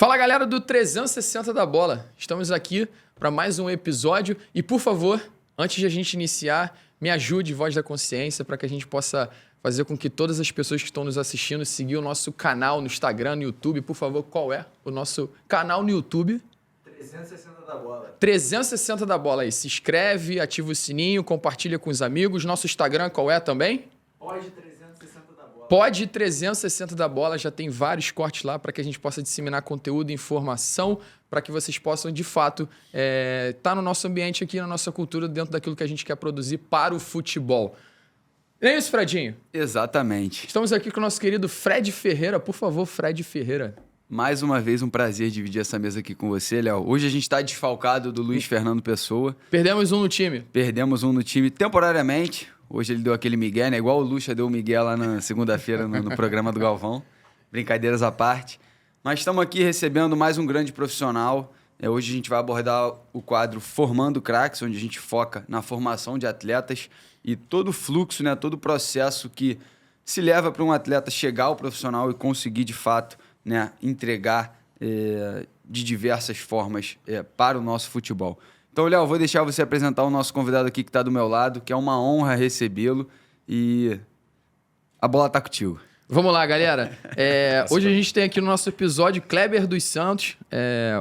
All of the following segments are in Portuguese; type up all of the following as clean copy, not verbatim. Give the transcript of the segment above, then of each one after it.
Fala, galera do 360 da Bola. Estamos aqui para mais um episódio e, por favor, antes de a gente iniciar, me ajude, Voz da Consciência, para que a gente possa fazer com que todas as pessoas que estão nos assistindo seguir o nosso canal no Instagram, no YouTube. Por favor, qual é o nosso canal no YouTube? 360 da Bola. 360 da Bola aí. Se inscreve, ativa o sininho, compartilha com os amigos. Nosso Instagram qual é também? Pode 360 da Bola. Pode 360 da Bola, já tem vários cortes lá para que a gente possa disseminar conteúdo e informação para que vocês possam, de fato, estar no nosso ambiente aqui, na nossa cultura, dentro daquilo que a gente quer produzir para o futebol. Não é isso, Fredinho? Exatamente. Estamos aqui com o nosso querido Fred Ferreira. Por favor, Fred Ferreira. Mais uma vez, um prazer dividir essa mesa aqui com você, Léo. Hoje a gente está desfalcado do Luiz Fernando Pessoa. Perdemos um no time. Perdemos um no time temporariamente. Hoje ele deu aquele migué, né? Igual o Lucha deu o migué lá na segunda-feira no programa do Galvão. Brincadeiras à parte. Mas estamos aqui recebendo mais um grande profissional. Hoje a gente vai abordar o quadro Formando Craques, onde a gente foca na formação de atletas e todo o fluxo, né? Todo o processo que se leva para um atleta chegar ao profissional e conseguir, de fato, né, entregar de diversas formas para o nosso futebol. Então, Léo, vou deixar você apresentar o nosso convidado aqui que está do meu lado, que é uma honra recebê-lo e a bola está contigo. Vamos lá, galera. Hoje a gente tem aqui no nosso episódio Kleber dos Santos,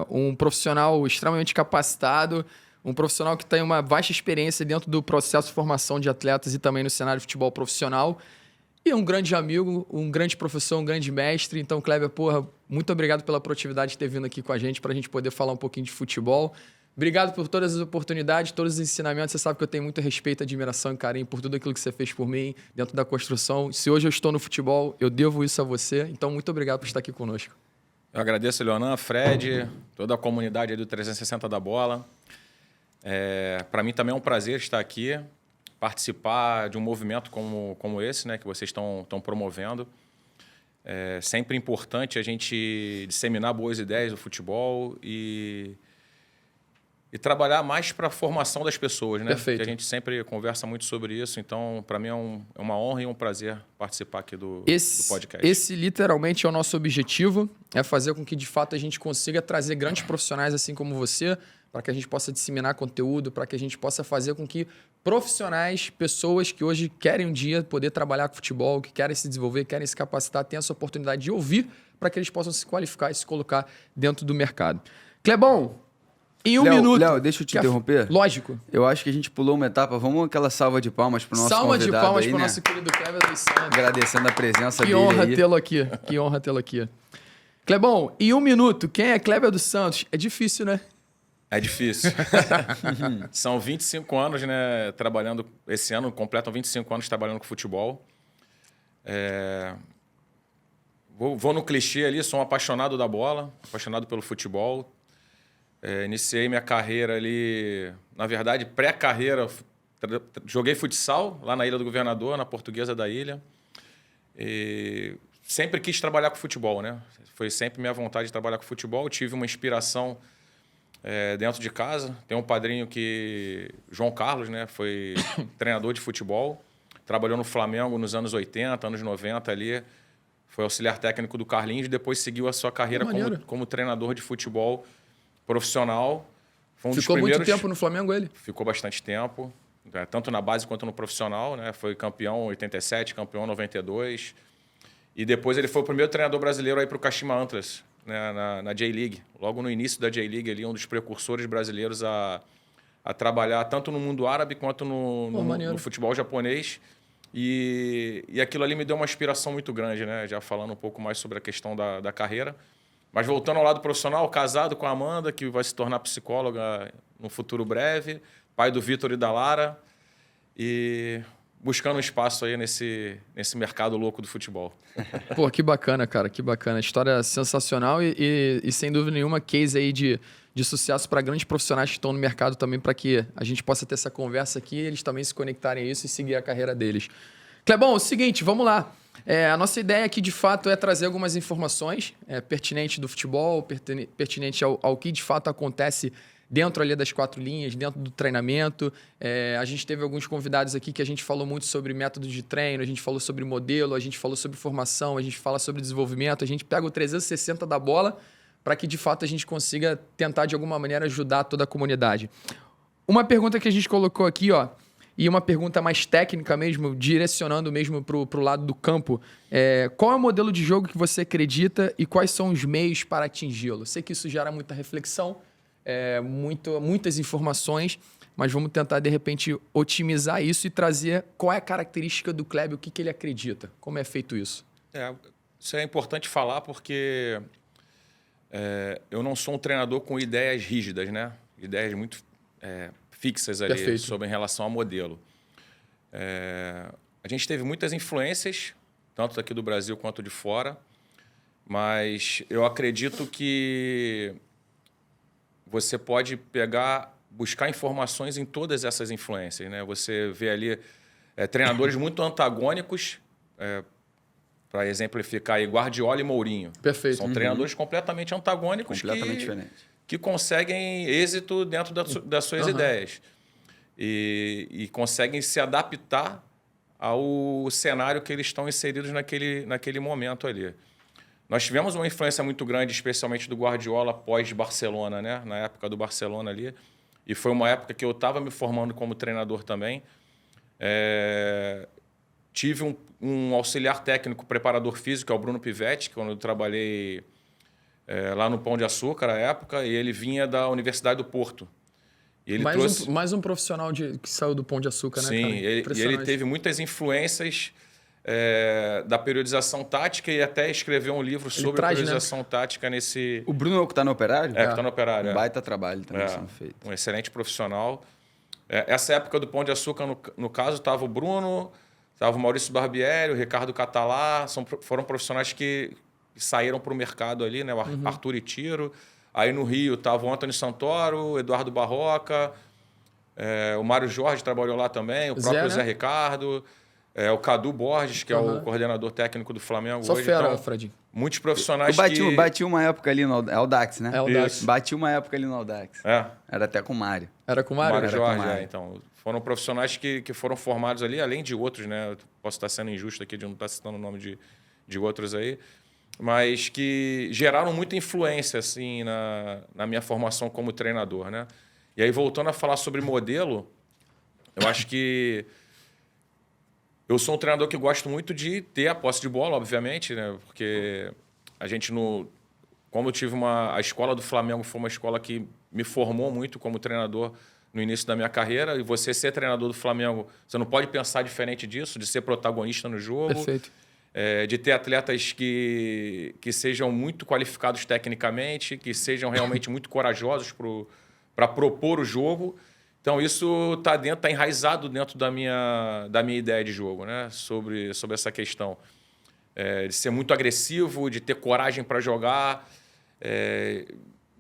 um profissional extremamente capacitado, um profissional que tem uma vasta experiência dentro do processo de formação de atletas e também no cenário de futebol profissional. E um grande amigo, um grande professor, um grande mestre. Então, Kleber, porra, muito obrigado pela proatividade de ter vindo aqui com a gente para a gente poder falar um pouquinho de futebol. Obrigado por todas as oportunidades, todos os ensinamentos. Você sabe que eu tenho muito respeito, admiração e carinho por tudo aquilo que você fez por mim dentro da construção. Se hoje eu estou no futebol, eu devo isso a você. Então, muito obrigado por estar aqui conosco. Eu agradeço, Leonan, Fred, toda a comunidade aí do 360 da Bola. Para mim também é um prazer estar aqui, participar de um movimento como esse, né, que vocês estão promovendo. É sempre importante a gente disseminar boas ideias do futebol e trabalhar mais para a formação das pessoas, né? Perfeito. Porque a gente sempre conversa muito sobre isso. Então, para mim é uma honra e um prazer participar aqui do podcast. Esse literalmente é o nosso objetivo, é fazer com que de fato a gente consiga trazer grandes profissionais assim como você, para que a gente possa disseminar conteúdo, para que a gente possa fazer com que profissionais, pessoas que hoje querem um dia poder trabalhar com futebol, que querem se desenvolver, querem se capacitar, tenham essa oportunidade de ouvir para que eles possam se qualificar e se colocar dentro do mercado. Clebão, em um minuto... Léo, deixa eu te interromper. Lógico. Eu acho que a gente pulou uma etapa. Vamos aquela salva de palmas para o nosso Salva convidado de palmas aí, para o né? nosso querido Kleber dos Santos. Agradecendo a presença Que dele honra aí. tê-lo aqui. Que honra tê-lo aqui. Clebão, em um minuto, quem é Kleber dos Santos? É difícil, né? É difícil. São 25 anos, né, trabalhando. Esse ano completam 25 anos trabalhando com futebol. Vou no clichê ali, sou um apaixonado da bola, apaixonado pelo futebol. Iniciei minha carreira ali, na verdade, pré-carreira. Joguei futsal lá na Ilha do Governador, na Portuguesa da Ilha. E sempre quis trabalhar com futebol, né? Foi sempre minha vontade de trabalhar com futebol. Tive uma inspiração dentro de casa. Tem um padrinho João Carlos, né? Foi treinador de futebol. Trabalhou no Flamengo nos anos 80, anos 90 ali. Foi auxiliar técnico do Carlinhos. Depois seguiu a sua carreira como treinador de futebol profissional. Foi Ficou muito tempo no Flamengo, ele? Ficou bastante tempo. Tanto na base quanto no profissional, né? Foi campeão em 87, campeão em 92. E depois ele foi o primeiro treinador brasileiro a ir para o Kashima Antlers, né, na J-League. Logo no início da J-League, ali, um dos precursores brasileiros a trabalhar tanto no mundo árabe quanto no futebol japonês. E aquilo ali me deu uma inspiração muito grande, né? Já falando um pouco mais sobre a questão da carreira. Mas voltando ao lado profissional, casado com a Amanda, que vai se tornar psicóloga no futuro breve, pai do Vitor e da Lara, e buscando um espaço aí nesse mercado louco do futebol. Pô, que bacana, cara, que bacana. História sensacional e sem dúvida nenhuma, case aí de sucesso para grandes profissionais que estão no mercado também, para que a gente possa ter essa conversa aqui e eles também se conectarem a isso e seguir a carreira deles. Clebão, é o seguinte, vamos lá. A nossa ideia aqui, de fato, é trazer algumas informações pertinentes do futebol, pertinente ao que, de fato, acontece dentro ali das 4 linhas, dentro do treinamento. A gente teve alguns convidados aqui que a gente falou muito sobre método de treino, a gente falou sobre modelo, a gente falou sobre formação, a gente fala sobre desenvolvimento, a gente pega o 360 da bola para que de fato a gente consiga tentar de alguma maneira ajudar toda a comunidade. Uma pergunta que a gente colocou aqui, ó, e uma pergunta mais técnica mesmo, direcionando mesmo para o lado do campo, qual é o modelo de jogo que você acredita e quais são os meios para atingi-lo? Sei que isso gera muita reflexão, muitas informações, mas vamos tentar, de repente, otimizar isso e trazer qual é a característica do Kleber, o que ele acredita, como é feito isso. Isso é importante falar porque eu não sou um treinador com ideias rígidas, né? Ideias muito fixas ali. Perfeito. Sobre em relação ao modelo. A gente teve muitas influências, tanto daqui do Brasil quanto de fora, mas eu acredito que você pode buscar informações em todas essas influências, né? Você vê ali treinadores muito antagônicos, para exemplificar aí, Guardiola e Mourinho. Perfeito. São treinadores completamente antagônicos que conseguem êxito dentro das suas ideias. E conseguem se adaptar ao cenário que eles estão inseridos naquele momento ali. Nós tivemos uma influência muito grande, especialmente do Guardiola pós-Barcelona, né? Na época do Barcelona ali. E foi uma época que eu estava me formando como treinador também. Tive um auxiliar técnico, preparador físico, que é o Bruno Pivetti, quando eu trabalhei lá no Pão de Açúcar, à época, e ele vinha da Universidade do Porto. E ele mais um profissional que saiu do Pão de Açúcar, né, cara? Sim, e ele teve muitas influências da periodização tática e até escreveu um livro sobre a periodização tática nesse... O Bruno é o que está no Operário? Que está no Operário. Um baita trabalho também sendo feito. Um excelente profissional. Essa época do Pão de Açúcar, no caso, estava o Bruno, estava o Maurício Barbieri, o Ricardo Catalá, foram profissionais que saíram para o mercado ali, né? O Arthur e Tiro. Aí no Rio estava o Antônio Santoro, o Eduardo Barroca, o Mário Jorge trabalhou lá também, o próprio Zé Ricardo, o Cadu Borges, que é o coordenador técnico do Flamengo Só hoje. Fera, então, Fredinho. Muitos profissionais eu bati uma época ali no Audax, né? Audax. Bati uma época ali no Audax. Era até com o Mário. Era com o Mário? Mário Jorge, então. Foram profissionais que foram formados ali, além de outros, né? Eu posso estar sendo injusto aqui de não estar citando o nome de outros aí, mas que geraram muita influência assim, na minha formação como treinador, né? E aí, voltando a falar sobre modelo, eu acho que eu sou um treinador que gosto muito de ter a posse de bola, obviamente, né? Porque a gente, como eu tive a escola do Flamengo foi uma escola que me formou muito como treinador no início da minha carreira, e você ser treinador do Flamengo, você não pode pensar diferente disso, de ser protagonista no jogo. Perfeito. De ter atletas que sejam muito qualificados tecnicamente, que sejam realmente muito corajosos para propor o jogo. Então, isso está enraizado dentro da minha ideia de jogo, né? sobre essa questão. De ser muito agressivo, de ter coragem para jogar,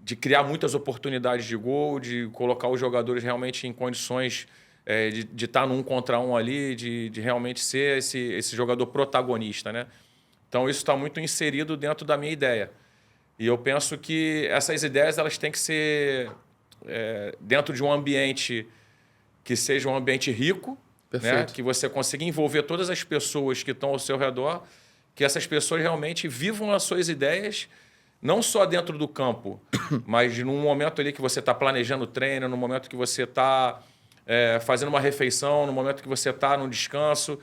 de criar muitas oportunidades de gol, de colocar os jogadores realmente em condições de estar no 1 contra 1 ali, de realmente ser esse jogador protagonista, né? Então, isso está muito inserido dentro da minha ideia. E eu penso que essas ideias elas têm que ser dentro de um ambiente que seja um ambiente rico, né? Que você consiga envolver todas as pessoas que estão ao seu redor, que essas pessoas realmente vivam as suas ideias, não só dentro do campo, mas num momento ali que você está planejando o treino, no momento que você está fazendo uma refeição, no momento que você está num descanso.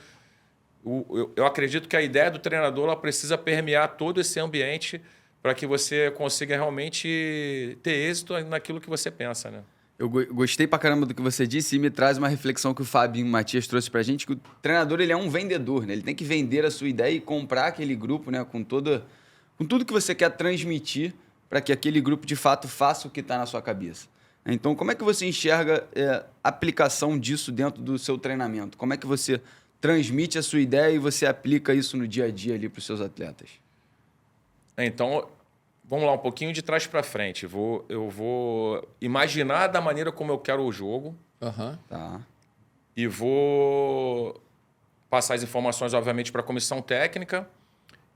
Eu acredito que a ideia do treinador ela precisa permear todo esse ambiente para que você consiga realmente ter êxito naquilo que você pensa, né? Eu gostei pra caramba do que você disse e me traz uma reflexão que o Fabinho Matias trouxe pra gente, que o treinador ele é um vendedor, né? Ele tem que vender a sua ideia e comprar aquele grupo, né? Com tudo que você quer transmitir para que aquele grupo, de fato, faça o que está na sua cabeça. Então, como é que você enxerga a aplicação disso dentro do seu treinamento? Como é que você transmite a sua ideia e você aplica isso no dia a dia ali para os seus atletas? Então, vamos lá, um pouquinho de trás para frente. Eu vou imaginar da maneira como eu quero o jogo. Tá. E vou passar as informações, obviamente, para a comissão técnica.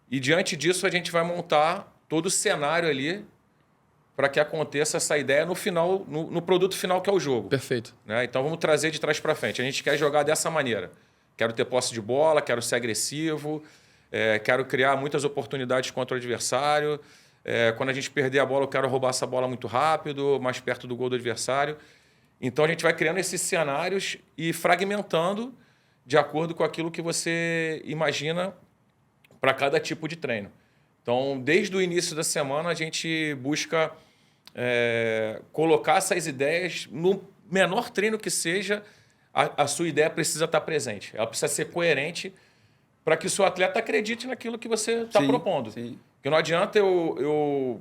E, diante disso, a gente vai montar todo o cenário ali para que aconteça essa ideia no final, no produto final, que é o jogo. Perfeito. Né? Então, vamos trazer de trás para frente. A gente quer jogar dessa maneira. Quero ter posse de bola, quero ser agressivo, quero criar muitas oportunidades contra o adversário, Quando a gente perder a bola, eu quero roubar essa bola muito rápido, mais perto do gol do adversário. Então, a gente vai criando esses cenários e fragmentando de acordo com aquilo que você imagina para cada tipo de treino. Então, desde o início da semana, a gente busca colocar essas ideias no menor treino que seja, a sua ideia precisa estar presente. Ela precisa ser coerente para que o seu atleta acredite naquilo que você está propondo. Sim. Porque não adianta eu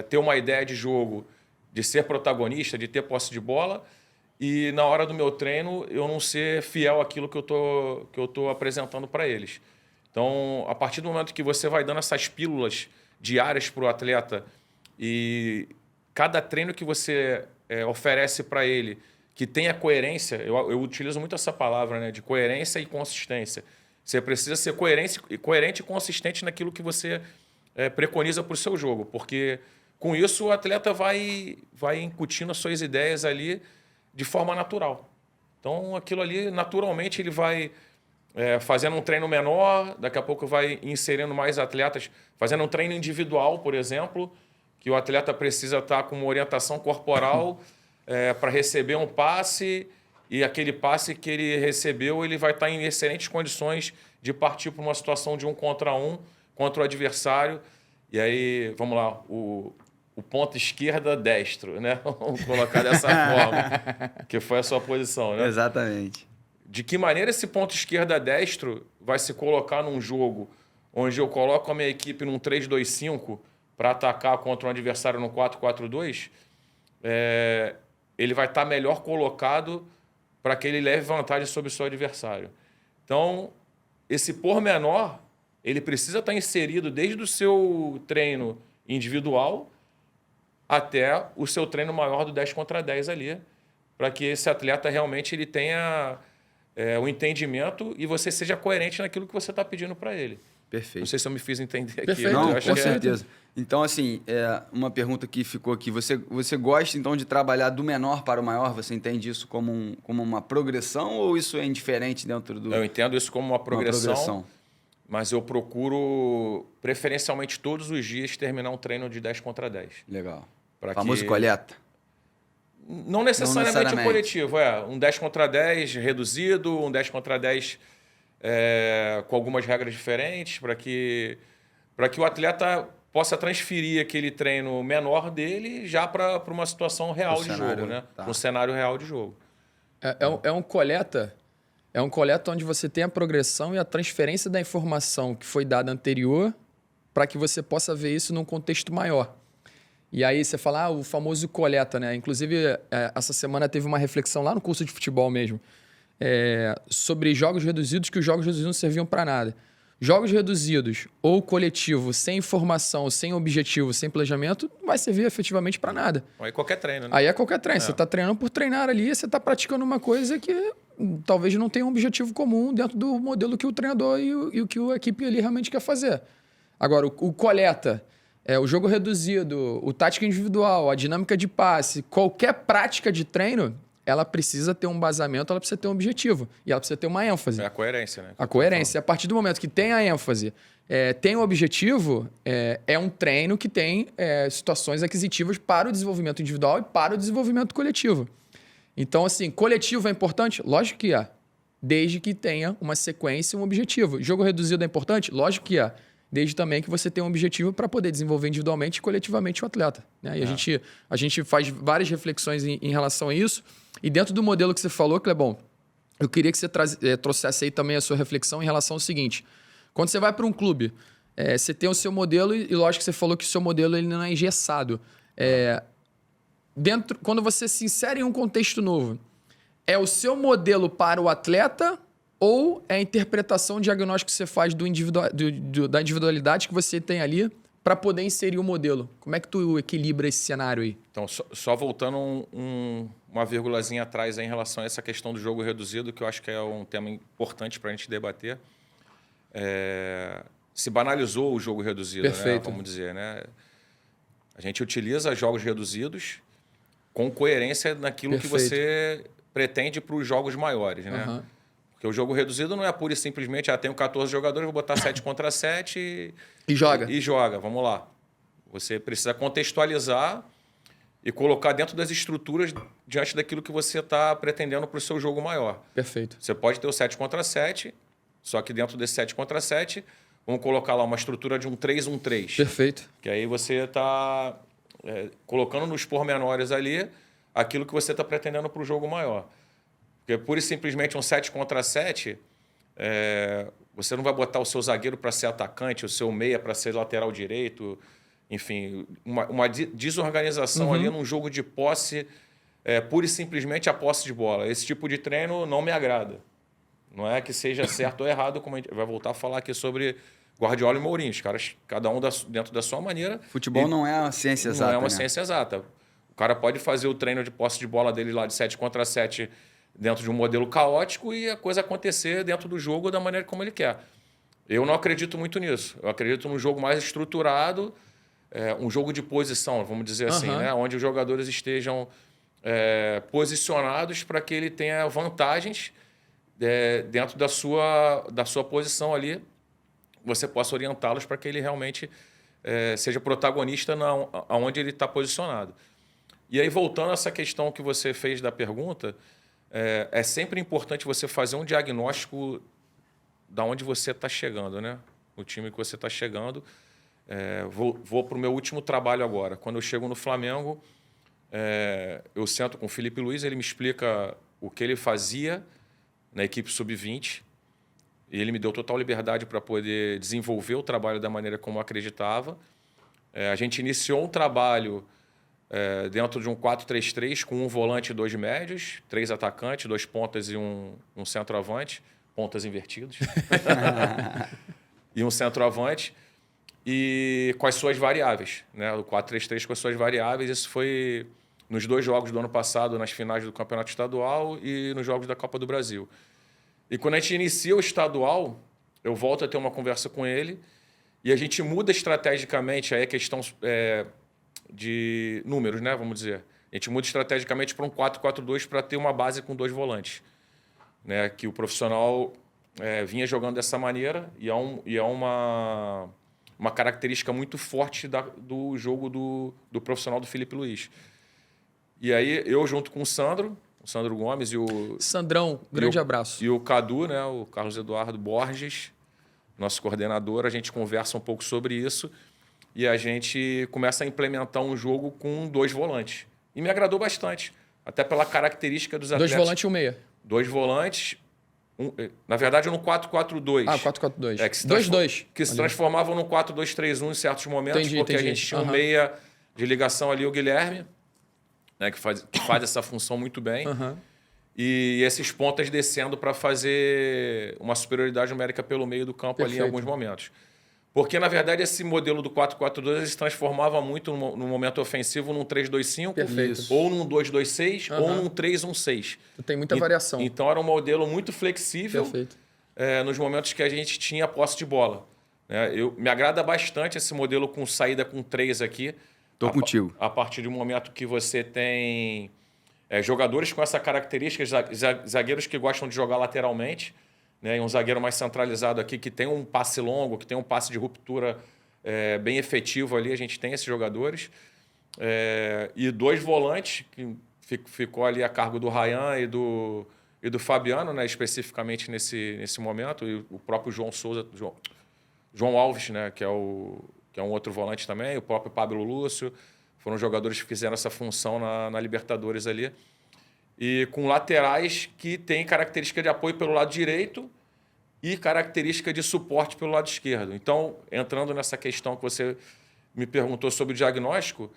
ter uma ideia de jogo, de ser protagonista, de ter posse de bola, e na hora do meu treino eu não ser fiel àquilo que eu tô apresentando para eles. Então, a partir do momento que você vai dando essas pílulas diárias para o atleta e cada treino que você oferece para ele que tenha coerência, eu utilizo muito essa palavra, né, de coerência e consistência. Você precisa ser coerente e consistente naquilo que você preconiza para o seu jogo, porque com isso o atleta vai incutindo as suas ideias ali de forma natural. Então, aquilo ali, naturalmente, ele vai fazendo um treino menor, daqui a pouco vai inserindo mais atletas, fazendo um treino individual, por exemplo, que o atleta precisa estar com uma orientação corporal para receber um passe, e aquele passe que ele recebeu, ele vai estar em excelentes condições de partir para uma situação de 1 contra 1 contra o adversário. E aí, vamos lá, o ponta esquerda destro, né? Vamos colocar dessa forma, que foi a sua posição, né? Exatamente. De que maneira esse ponto esquerda destro vai se colocar num jogo onde eu coloco a minha equipe num 3-2-5 para atacar contra um adversário no 4-4-2, ele vai estar melhor colocado para que ele leve vantagem sobre o seu adversário. Então, esse pormenor, ele precisa estar inserido desde o seu treino individual até o seu treino maior do 10 contra 10 ali, para que esse atleta realmente ele tenha o entendimento e você seja coerente naquilo que você está pedindo para ele. Perfeito. Não sei se eu me fiz entender aqui. Perfeito. Não, Eu acho com que certeza. Então, assim, uma pergunta que ficou aqui. Você gosta, então, de trabalhar do menor para o maior? Você entende isso como uma progressão ou isso é indiferente dentro do... Eu entendo isso como uma progressão, mas eu procuro, preferencialmente, todos os dias terminar um treino de 10 contra 10. Legal. Pra Famoso que- coleta. Não necessariamente o necessariamente. coletivo, um 10 contra 10 reduzido, um 10 contra 10 com algumas regras diferentes, para que o atleta possa transferir aquele treino menor dele já para uma situação real Pro de cenário, jogo, né? tá. Um cenário real de jogo. É um coleta onde você tem a progressão e a transferência da informação que foi dada anterior para que você possa ver isso num contexto maior. E aí você fala, o famoso coleta, né? Inclusive, essa semana teve uma reflexão lá no curso de futebol mesmo, sobre jogos reduzidos, que os jogos reduzidos não serviam para nada. Jogos reduzidos ou coletivo, sem informação, sem objetivo, sem planejamento, não vai servir efetivamente para nada. Aí qualquer treino, né? Aí é qualquer treino. Você está treinando por treinar ali, você está praticando uma coisa que talvez não tenha um objetivo comum dentro do modelo que o treinador e o que a equipe ali realmente quer fazer. Agora, o coleta, o jogo reduzido, o tática individual, a dinâmica de passe, qualquer prática de treino, ela precisa ter um embasamento, ela precisa ter um objetivo e ela precisa ter uma ênfase. É a coerência, né? A coerência. A partir do momento que tem a ênfase, tem o objetivo, é um treino que tem situações aquisitivas para o desenvolvimento individual e para o desenvolvimento coletivo. Então, assim, coletivo é importante? Lógico que é. Desde que tenha uma sequência e um objetivo. Jogo reduzido é importante? Lógico que é. Desde também que você tenha um objetivo para poder desenvolver individualmente e coletivamente o atleta. Né? E a gente faz várias reflexões em relação a isso. E dentro do modelo que você falou, Clebão, eu queria que você trouxesse aí também a sua reflexão em relação ao seguinte. Quando você vai para um clube, você tem o seu modelo e lógico que você falou que o seu modelo ele não é engessado. Quando você se insere em um contexto novo, é o seu modelo para o atleta ou é a interpretação diagnóstica que você faz da individualidade que você tem ali para poder inserir o modelo? Como é que tu equilibra esse cenário aí? Então, só voltando uma vírgulazinha atrás aí em relação a essa questão do jogo reduzido, que eu acho que é um tema importante para a gente debater. Se banalizou o jogo reduzido, né? Vamos dizer, né? A gente utiliza jogos reduzidos com coerência naquilo que você pretende para os jogos maiores, né? Uhum. Porque o jogo reduzido não é pura e simplesmente, tenho 14 jogadores, vou botar 7 contra 7 E joga. E joga, vamos lá. Você precisa contextualizar e colocar dentro das estruturas diante daquilo que você está pretendendo para o seu jogo maior. Perfeito. Você pode ter o 7 contra 7, só que dentro desse 7 contra 7, vamos colocar lá uma estrutura de um 3-1-3. Perfeito. Que aí você está colocando nos pormenores ali aquilo que você está pretendendo para o jogo maior. Porque pura e simplesmente um 7 contra 7, você não vai botar o seu zagueiro para ser atacante, o seu meia para ser lateral direito. Enfim, uma desorganização ali num jogo de posse, pura e simplesmente a posse de bola. Esse tipo de treino não me agrada. Não é que seja certo ou errado, como a gente vai voltar a falar aqui sobre Guardiola e Mourinho. Os caras, cada um dentro da sua maneira. Futebol não é uma ciência exata. Não é uma né? ciência exata. O cara pode fazer o treino de posse de bola dele lá de 7 contra 7 dentro de um modelo caótico e a coisa acontecer dentro do jogo da maneira como ele quer. Eu não acredito muito nisso. Eu acredito num jogo mais estruturado, um jogo de posição, vamos dizer assim, né? Onde os jogadores estejam posicionados para que ele tenha vantagens dentro da sua posição ali. Você possa orientá-los para que ele realmente seja protagonista onde ele está posicionado. E aí, voltando a essa questão que você fez da pergunta, é sempre importante você fazer um diagnóstico da onde você está chegando, né? O time que você está chegando. Vou para o meu último trabalho agora. Quando eu chego no Flamengo, eu sento com o Felipe Luiz, ele me explica o que ele fazia na equipe sub-20 e ele me deu total liberdade para poder desenvolver o trabalho da maneira como eu acreditava. A gente iniciou um trabalho dentro de um 4-3-3 com um volante e 2 médios, 3 atacantes, 2 pontas e um centroavante, pontas invertidos, e um centroavante, e com as suas variáveis, né? O 4-3-3 com as suas variáveis. Isso foi nos 2 jogos do ano passado, nas finais do Campeonato Estadual e nos jogos da Copa do Brasil. E quando a gente inicia o estadual, eu volto a ter uma conversa com ele e a gente muda estrategicamente aí a questão de números, né? Vamos dizer. A gente muda estrategicamente para um 4-4-2 para ter uma base com 2 volantes, né? Que o profissional vinha jogando dessa maneira e é uma característica muito forte do jogo do profissional do Felipe Luiz. E aí eu junto com o Sandro Gomes e o... Sandrão, grande abraço. E o Cadu, né? O Carlos Eduardo Borges, nosso coordenador, a gente conversa um pouco sobre isso e a gente começa a implementar um jogo com 2 volantes. E me agradou bastante, até pela característica dos atletas. 2 volantes e um meia. 2 volantes, na verdade no 4-4-2. 4-4-2. 2-2. Que se transformavam no 4-2-3-1 em certos momentos, porque a gente tinha um meia de ligação ali, o Guilherme, né, que faz essa função muito bem. E esses pontas descendo para fazer uma superioridade numérica pelo meio do campo. Perfeito. Ali em alguns momentos. Porque, na verdade, esse modelo do 4-4-2 se transformava muito no momento ofensivo num 3-2-5, ou num 2-2-6, ou num 3-1-6. Tem muita variação. Então, era um modelo muito flexível nos momentos que a gente tinha posse de bola. Me agrada bastante esse modelo com saída com 3 aqui. Tô contigo. A partir do momento que você tem jogadores com essa característica, zagueiros que gostam de jogar lateralmente, né? E um zagueiro mais centralizado aqui que tem um passe longo, que tem um passe de ruptura bem efetivo ali. A gente tem esses jogadores. E 2 volantes, que ficou ali a cargo do Ryan e do Fabiano, né? Especificamente nesse momento. E o próprio João Alves, né? Que é um outro volante também. O próprio Pablo Lúcio. Foram jogadores que fizeram essa função na Libertadores ali. E com laterais que têm característica de apoio pelo lado direito e característica de suporte pelo lado esquerdo. Então, entrando nessa questão que você me perguntou sobre o diagnóstico,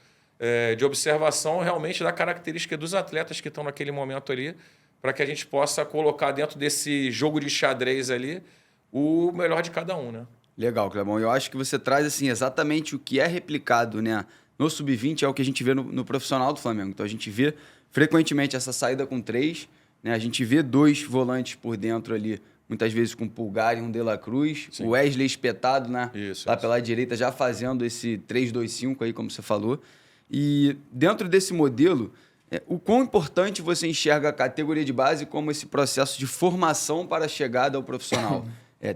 de observação realmente da característica dos atletas que estão naquele momento ali, para que a gente possa colocar dentro desse jogo de xadrez ali o melhor de cada um, né? Legal, Clebão. Eu acho que você traz assim, exatamente o que é replicado, né? No sub-20 é o que a gente vê no profissional do Flamengo. Então, a gente vê frequentemente essa saída com 3, né? A gente vê 2 volantes por dentro ali, muitas vezes com o Pulgar e um De La Cruz. Sim. O Wesley espetado, né? Lá pela direita, já fazendo esse 3-2-5 aí, como você falou. E dentro desse modelo, o quão importante você enxerga a categoria de base como esse processo de formação para a chegada ao profissional?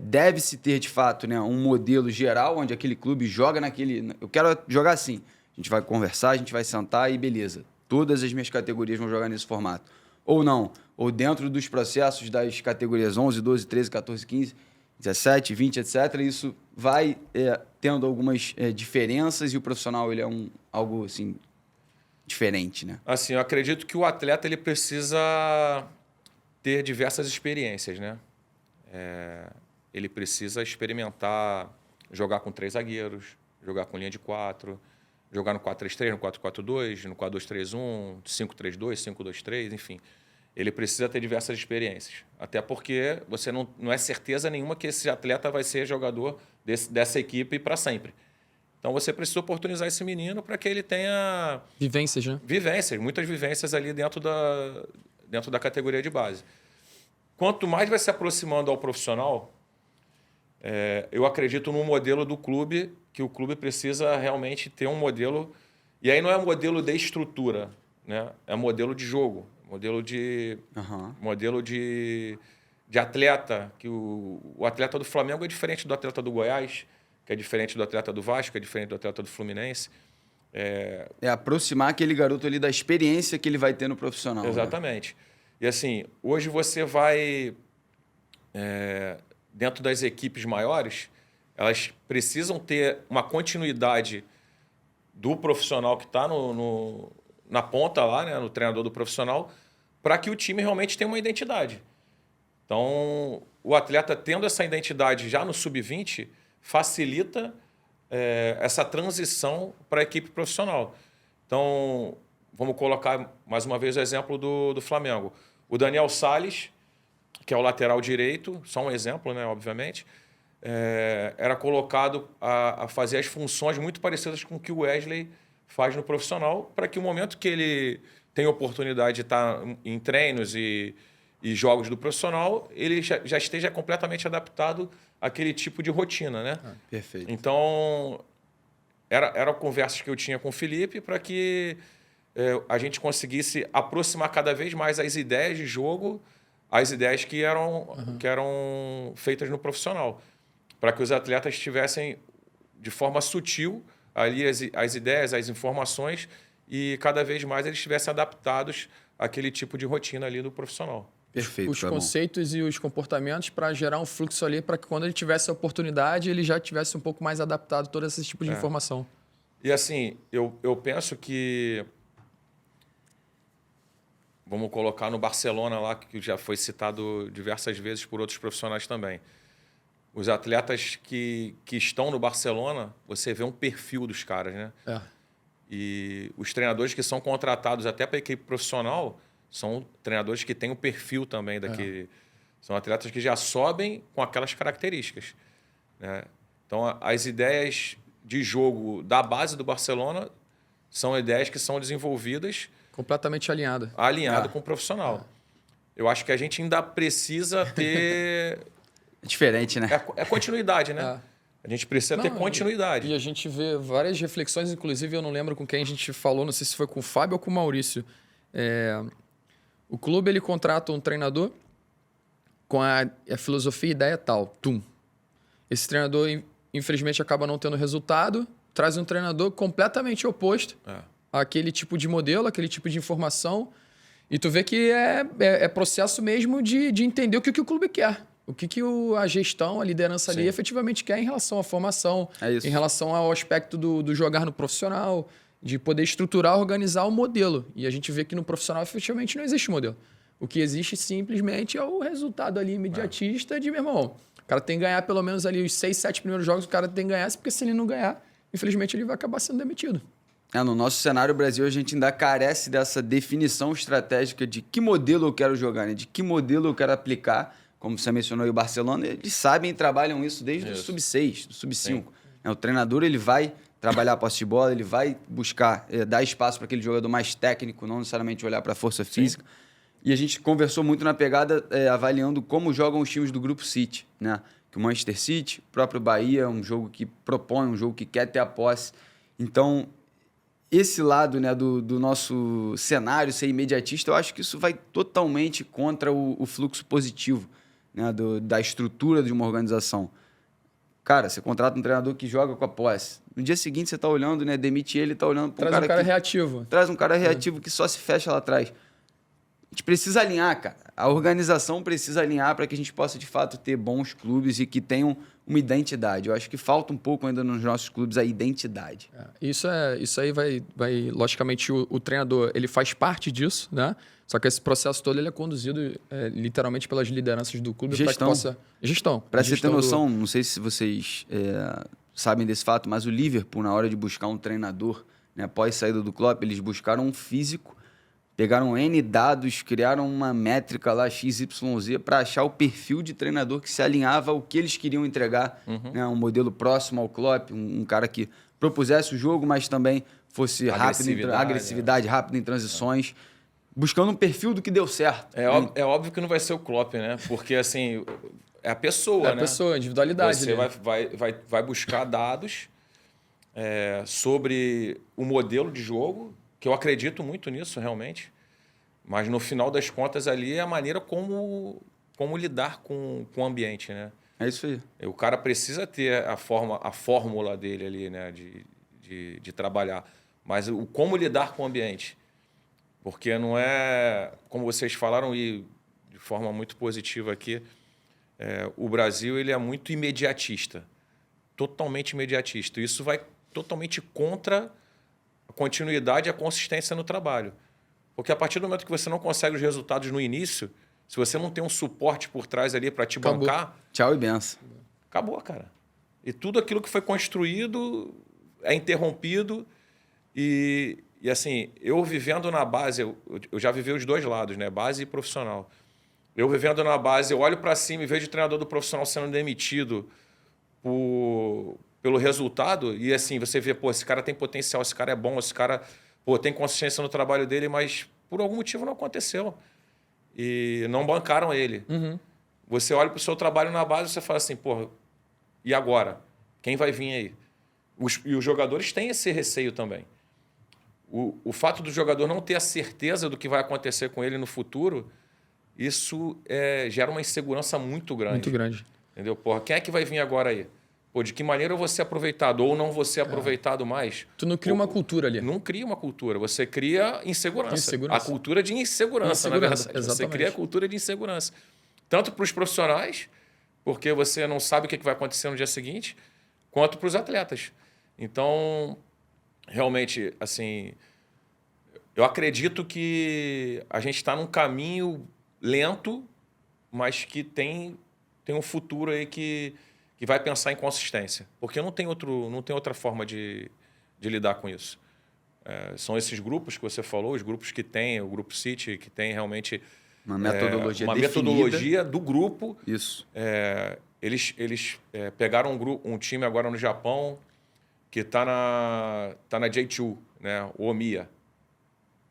Deve-se ter, de fato, né, um modelo geral onde aquele clube joga naquele... Eu quero jogar assim. A gente vai conversar, a gente vai sentar e beleza. Todas as minhas categorias vão jogar nesse formato. Ou não. Ou dentro dos processos das categorias 11, 12, 13, 14, 15, 17, 20, etc. Isso vai tendo algumas diferenças e o profissional ele é algo assim, diferente, né? Assim, eu acredito que o atleta ele precisa ter diversas experiências, né? Ele precisa experimentar jogar com 3 zagueiros, jogar com linha de 4, jogar no 4-3-3, no 4-4-2, no 4-2-3-1, 5-3-2, 5-2-3, enfim. Ele precisa ter diversas experiências. Até porque você não é certeza nenhuma que esse atleta vai ser jogador dessa equipe para sempre. Então você precisa oportunizar esse menino para que ele tenha... Vivências, né? Vivências, muitas vivências ali dentro da categoria de base. Quanto mais vai se aproximando ao profissional, eu acredito no modelo do clube, que o clube precisa realmente ter um modelo. E aí não é um modelo de estrutura, né? É um modelo de jogo, modelo de atleta. Que o atleta do Flamengo é diferente do atleta do Goiás, que é diferente do atleta do Vasco, que é diferente do atleta do Fluminense. Aproximar aquele garoto ali da experiência que ele vai ter no profissional. Exatamente. Né? E assim, hoje você vai... dentro das equipes maiores, elas precisam ter uma continuidade do profissional que está na ponta lá, né, no treinador do profissional, para que o time realmente tenha uma identidade. Então, o atleta tendo essa identidade já no sub-20 facilita essa transição para a equipe profissional. Então, vamos colocar mais uma vez o exemplo do Flamengo. O Daniel Sales, que é o lateral direito, só um exemplo, né, obviamente, era colocado a fazer as funções muito parecidas com o que o Wesley faz no profissional, para que o momento que ele tem oportunidade de estar em treinos e jogos do profissional, ele já esteja completamente adaptado àquele tipo de rotina, né? Perfeito. Então, eram conversas que eu tinha com o Felipe para que a gente conseguisse aproximar cada vez mais as ideias de jogo, as ideias que eram feitas no profissional, para que os atletas tivessem de forma sutil ali as ideias, as informações e cada vez mais eles estivessem adaptados àquele tipo de rotina ali do profissional. Perfeito. Os conceitos e os comportamentos para gerar um fluxo ali para que quando ele tivesse a oportunidade ele já tivesse um pouco mais adaptado a todo esse tipo de informação. E assim, eu penso que... Vamos colocar no Barcelona lá, que já foi citado diversas vezes por outros profissionais também. Os atletas que estão no Barcelona, você vê um perfil dos caras, né? E os treinadores que são contratados até para a equipe profissional são treinadores que têm um perfil também daquele... São atletas que já sobem com aquelas características, né? Então, as ideias de jogo da base do Barcelona são ideias que são desenvolvidas... Completamente alinhada. Alinhado com o profissional. Eu acho que a gente ainda precisa ter... É diferente, né? É continuidade, né? A gente precisa ter continuidade. E a gente vê várias reflexões, inclusive eu não lembro com quem a gente falou, não sei se foi com o Fábio ou com o Maurício. O clube ele contrata um treinador com a filosofia e ideia tal. Esse treinador, infelizmente, acaba não tendo resultado, traz um treinador completamente oposto àquele tipo de modelo, aquele tipo de informação. E tu vê que é processo mesmo de entender o que o clube quer. O que a gestão, a liderança ali efetivamente quer em relação à formação, em relação ao aspecto do jogar no profissional, de poder estruturar, organizar o modelo. E a gente vê que no profissional efetivamente não existe modelo. O que existe simplesmente é o resultado ali imediatista de, meu irmão, o cara tem que ganhar pelo menos ali os 6, 7 primeiros jogos, o cara tem que ganhar, porque se ele não ganhar, infelizmente ele vai acabar sendo demitido. No nosso cenário Brasil, a gente ainda carece dessa definição estratégica de que modelo eu quero jogar, né? De que modelo eu quero aplicar. Como você mencionou aí, o Barcelona, eles sabem e trabalham isso desde o sub-6, do sub-5. O treinador ele vai trabalhar a posse de bola, ele vai buscar dar espaço para aquele jogador mais técnico, não necessariamente olhar para a força física. E a gente conversou muito na pegada avaliando como jogam os times do Grupo City, né? Que o Manchester City, o próprio Bahia, é um jogo que propõe, um jogo que quer ter a posse. Então, esse lado, né, do nosso cenário ser imediatista, eu acho que isso vai totalmente contra o fluxo positivo, né, da estrutura de uma organização. Cara, você contrata um treinador que joga com a posse. No dia seguinte você tá olhando, né? Demite ele, tá olhando para Traz um cara reativo. Traz um cara reativo que só se fecha lá atrás. A gente precisa alinhar, cara. A organização precisa alinhar para que a gente possa, de fato, ter bons clubes e que tenham uma identidade. Eu acho que falta um pouco ainda nos nossos clubes a identidade. Isso aí vai logicamente, o treinador ele faz parte disso, né? Só que esse processo todo ele é conduzido literalmente pelas lideranças do clube para que possa... Gestão. Para você ter noção, não sei se vocês sabem desse fato, mas o Liverpool, na hora de buscar um treinador, né, após saída do Klopp, eles buscaram um físico, pegaram N dados, criaram uma métrica lá, XYZ, para achar o perfil de treinador que se alinhava ao que eles queriam entregar, né, um modelo próximo ao Klopp, um cara que propusesse o jogo, mas também fosse agressividade, rápido em transições, buscando um perfil do que deu certo. É óbvio que não vai ser o Klopp, né? Porque, assim, é a pessoa, né? É a pessoa, individualidade. Você vai buscar dados sobre o modelo de jogo, que eu acredito muito nisso, realmente. Mas, no final das contas, ali é a maneira como lidar com o ambiente, né? É isso aí. O cara precisa ter a fórmula dele ali, né? De trabalhar. Mas o como lidar com o ambiente. Porque não é, como vocês falaram, e de forma muito positiva aqui, o Brasil ele é muito imediatista. Totalmente imediatista. Isso vai totalmente contra a continuidade e a consistência no trabalho. Porque a partir do momento que você não consegue os resultados no início, se você não tem um suporte por trás ali para te bancar... Tchau e benção. Acabou, cara. E tudo aquilo que foi construído é interrompido. E assim, eu vivendo na base, eu já vivi os dois lados, né? Base e profissional. Eu vivendo na base, eu olho para cima e vejo o treinador do profissional sendo demitido pelo resultado. E assim, você vê, pô, esse cara tem potencial, esse cara é bom, esse cara tem consciência no trabalho dele, mas por algum motivo não aconteceu. E não bancaram ele. Uhum. Você olha para o seu trabalho na base e você fala assim, pô, e agora? Quem vai vir aí? E os jogadores têm esse receio também. O fato do jogador não ter a certeza do que vai acontecer com ele no futuro, isso gera uma insegurança muito grande. Muito grande. Entendeu? Porra, quem é que vai vir agora aí? Pô, de que maneira eu vou ser aproveitado ou não vou ser aproveitado mais? Tu não cria uma cultura ali. Não cria uma cultura. Você cria insegurança. A cultura de insegurança, na verdade. Exatamente. Você cria a cultura de insegurança. Tanto para os profissionais, porque você não sabe o que vai acontecer no dia seguinte, quanto para os atletas. Então, realmente, assim, eu acredito que a gente está num caminho lento, mas que tem um futuro aí que vai pensar em consistência. Porque não tem outra forma de lidar com isso. São esses grupos que você falou, os grupos que tem, o Grupo City, que tem realmente uma metodologia uma definida. Metodologia do grupo. Isso. Eles pegaram um time agora no Japão que está na J2, né? O Omiya.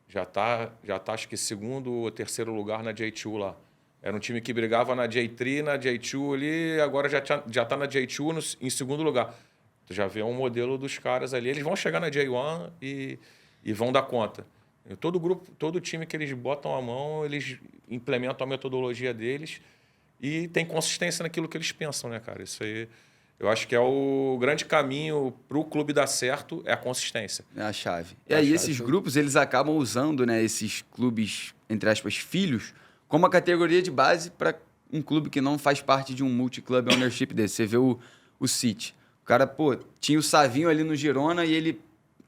Já tá, acho que segundo ou terceiro lugar na J2 lá. Era um time que brigava na J3, na J2 ali, agora já está na J2 em segundo lugar. Tu já vê um modelo dos caras ali. Eles vão chegar na J1 e vão dar conta. Todo time que eles botam a mão, eles implementam a metodologia deles e tem consistência naquilo que eles pensam, né, cara? Isso aí, eu acho que é o grande caminho para o clube dar certo, é a consistência. É a chave. E aí esses grupos, eles acabam usando, né, esses clubes, entre aspas, filhos, como a categoria de base para um clube que não faz parte de um multi-club ownership desse. Você vê o City. O cara, tinha o Savinho ali no Girona e ele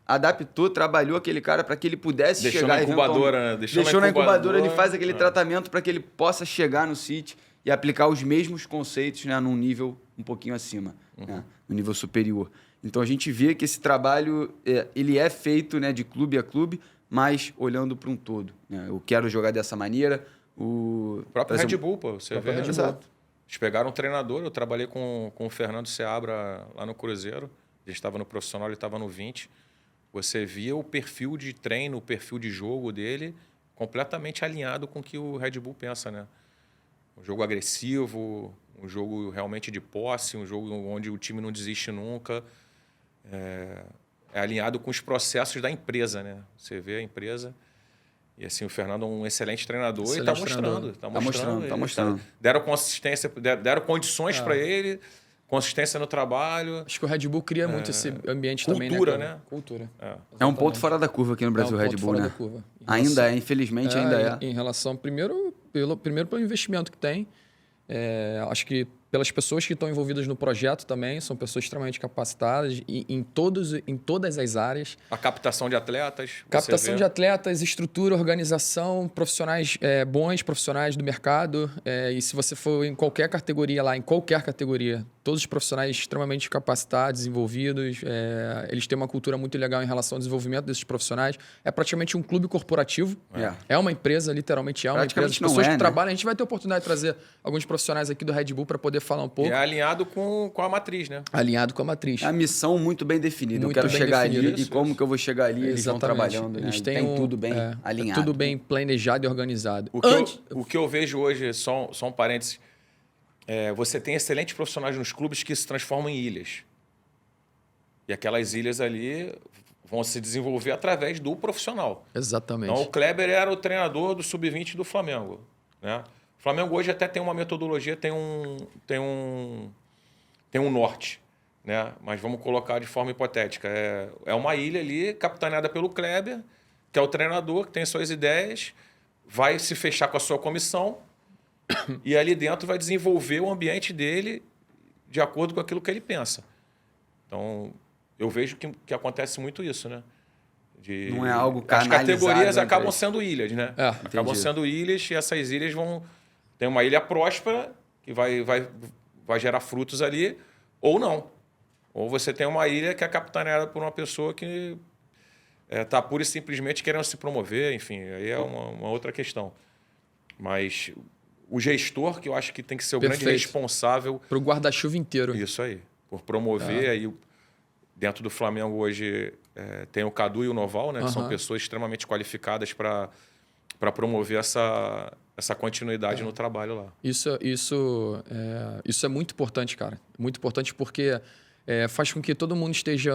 adaptou, trabalhou aquele cara para que ele pudesse Deixou chegar... Na incubadora, né? Deixou na incubadora, ele faz aquele tratamento para que ele possa chegar no City e aplicar os mesmos conceitos, né, num nível um pouquinho acima, né, no nível superior. Então a gente vê que esse trabalho ele é feito, né, de clube a clube, mas olhando para um todo. Né? Eu quero jogar dessa maneira... O próprio Red Bull, pô, você vê. Exato. Eles pegaram um treinador, eu trabalhei com o Fernando Seabra lá no Cruzeiro, ele estava no profissional, ele estava no 20. Você via o perfil de treino, o perfil de jogo dele completamente alinhado com o que o Red Bull pensa, né? Um jogo agressivo, um jogo realmente de posse, um jogo onde o time não desiste nunca. É alinhado com os processos da empresa, né? Você vê a empresa... E assim, o Fernando é um excelente treinador e Excelente está mostrando. treinador. Tá mostrando. Deram consistência, deram condições para ele, consistência no trabalho. Acho que o Red Bull cria muito esse ambiente também, cultura, cara? né? Cultura. É um ponto fora da curva aqui no Brasil, o Red Bull, né? Ainda é, infelizmente ainda é. Em relação, primeiro pelo investimento que tem. Acho que pelas pessoas que estão envolvidas no projeto também, são pessoas extremamente capacitadas em todas as áreas. A captação de atletas. Captação de atletas, estrutura, organização, profissionais bons, profissionais do mercado. E se você for em qualquer categoria lá, todos os profissionais extremamente capacitados, envolvidos. Eles têm uma cultura muito legal em relação ao desenvolvimento desses profissionais. É praticamente um clube corporativo. É uma empresa, literalmente é uma empresa. As pessoas que trabalham, a gente vai ter a oportunidade de trazer alguns profissionais aqui do Red Bull para poder falar um pouco. E é alinhado com a matriz, né? Alinhado com a matriz. É a missão muito bem definida. Muito eu quero bem chegar definida. ali e como que eu vou chegar ali, eles vão trabalhando. Né? Eles tem tudo bem alinhado. Tudo bem planejado e organizado. O que eu vejo hoje, só um parênteses, você tem excelentes profissionais nos clubes que se transformam em ilhas. E aquelas ilhas ali vão se desenvolver através do profissional. Exatamente. Então, o Kleber era o treinador do Sub-20 do Flamengo, né? O Flamengo hoje até tem uma metodologia, tem um norte, né? Mas vamos colocar de forma hipotética. É uma ilha ali, capitaneada pelo Kleber, que é o treinador, que tem suas ideias, vai se fechar com a sua comissão e ali dentro vai desenvolver o ambiente dele de acordo com aquilo que ele pensa. Então, eu vejo que acontece muito isso, né? Não é algo canalizado. As categorias acabam sendo ilhas, né? Acabam entendi. sendo ilhas e essas ilhas vão... Tem uma ilha próspera que vai gerar frutos ali, ou não. Ou você tem uma ilha que é capitaneada por uma pessoa que está pura e simplesmente querendo se promover, enfim, aí é uma outra questão. Mas o gestor, que eu acho que tem que ser o grande responsável... Para o guarda-chuva inteiro. Isso aí. Por promover. Aí, dentro do Flamengo hoje tem o Cadu e o Noval, né? Que são pessoas extremamente qualificadas para promover essa continuidade no trabalho lá. Isso é muito importante, cara. Muito importante porque faz com que todo mundo esteja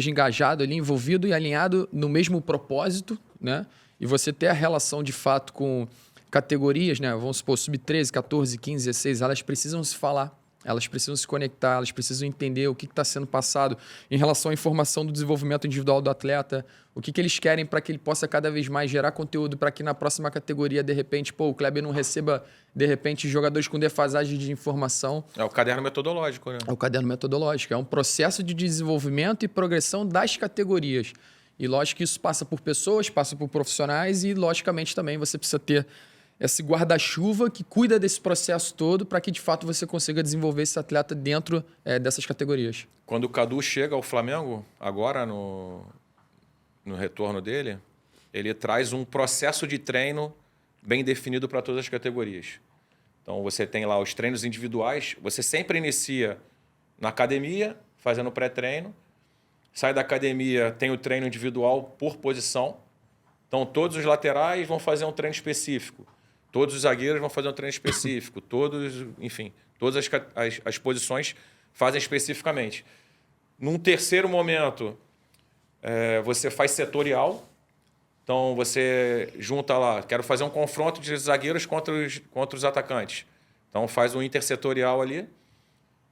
engajado ali, envolvido e alinhado no mesmo propósito, né? E você ter a relação de fato com categorias, né? Vamos supor, sub-13, 14, 15, 16, elas precisam se falar. Elas precisam se conectar, elas precisam entender o que está sendo passado em relação à informação do desenvolvimento individual do atleta, o que eles querem para que ele possa cada vez mais gerar conteúdo para que na próxima categoria, de repente, o Kleber não receba, de repente, jogadores com defasagem de informação. É o caderno metodológico, né? É o caderno metodológico. É um processo de desenvolvimento e progressão das categorias. E lógico que isso passa por pessoas, passa por profissionais e, logicamente, também você precisa ter esse guarda-chuva que cuida desse processo todo para que, de fato, você consiga desenvolver esse atleta dentro dessas categorias. Quando o Cadu chega ao Flamengo, agora no retorno dele, ele traz um processo de treino bem definido para todas as categorias. Então, você tem lá os treinos individuais, você sempre inicia na academia, fazendo pré-treino, sai da academia, tem o treino individual por posição. Então, todos os laterais vão fazer um treino específico. Todos os zagueiros vão fazer um treino específico. Todas as posições fazem especificamente. Num terceiro momento, você faz setorial. Então, você junta lá, quero fazer um confronto de zagueiros contra os atacantes. Então, faz um intersetorial ali.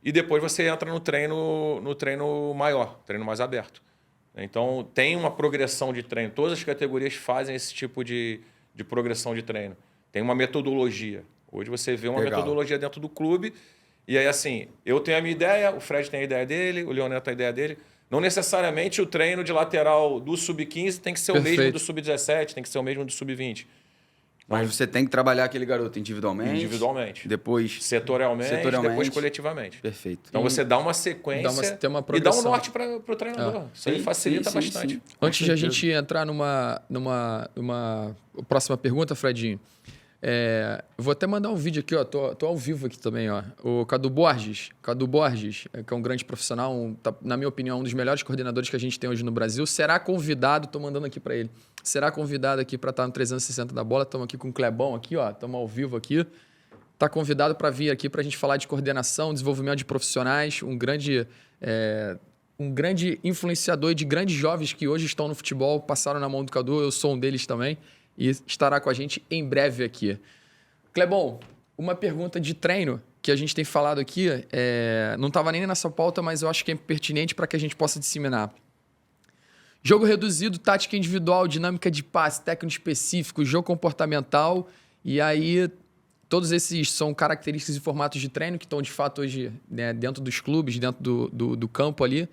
E depois você entra no treino maior, treino mais aberto. Então, tem uma progressão de treino. Todas as categorias fazem esse tipo de progressão de treino. Tem uma metodologia. Hoje você vê uma metodologia dentro do clube. E aí, assim, eu tenho a minha ideia, o Fred tem a ideia dele, o Leonel tem a ideia dele. Não necessariamente o treino de lateral do Sub-15 tem que ser o mesmo do Sub-17, tem que ser o mesmo do Sub-20. Mas você tem que trabalhar aquele garoto individualmente. Depois setorialmente, depois coletivamente. Perfeito. Então você dá uma sequência e dá um norte para o treinador. Isso aí facilita bastante. Sim. Antes de a gente entrar numa próxima pergunta, Fredinho, eu vou até mandar um vídeo aqui, ó. Tô ao vivo aqui também, ó. O Cadu Borges, que é um grande profissional, na minha opinião, um dos melhores coordenadores que a gente tem hoje no Brasil, será convidado, tô mandando aqui para ele, será convidado aqui para estar no 360 da Bola. Estamos aqui com o Clebão aqui, ó. Estamos ao vivo aqui. Tá convidado para vir aqui para a gente falar de coordenação, desenvolvimento de profissionais, um grande influenciador de grandes jovens que hoje estão no futebol, passaram na mão do Cadu, eu sou um deles também. e estará com a gente em breve aqui. Clebão, uma pergunta de treino que a gente tem falado aqui, não estava nem nessa pauta, mas eu acho que é pertinente para que a gente possa disseminar. Jogo reduzido, tática individual, dinâmica de passe, técnico específico, jogo comportamental, e aí todos esses são características e formatos de treino que estão de fato hoje, né, dentro dos clubes, dentro do campo ali.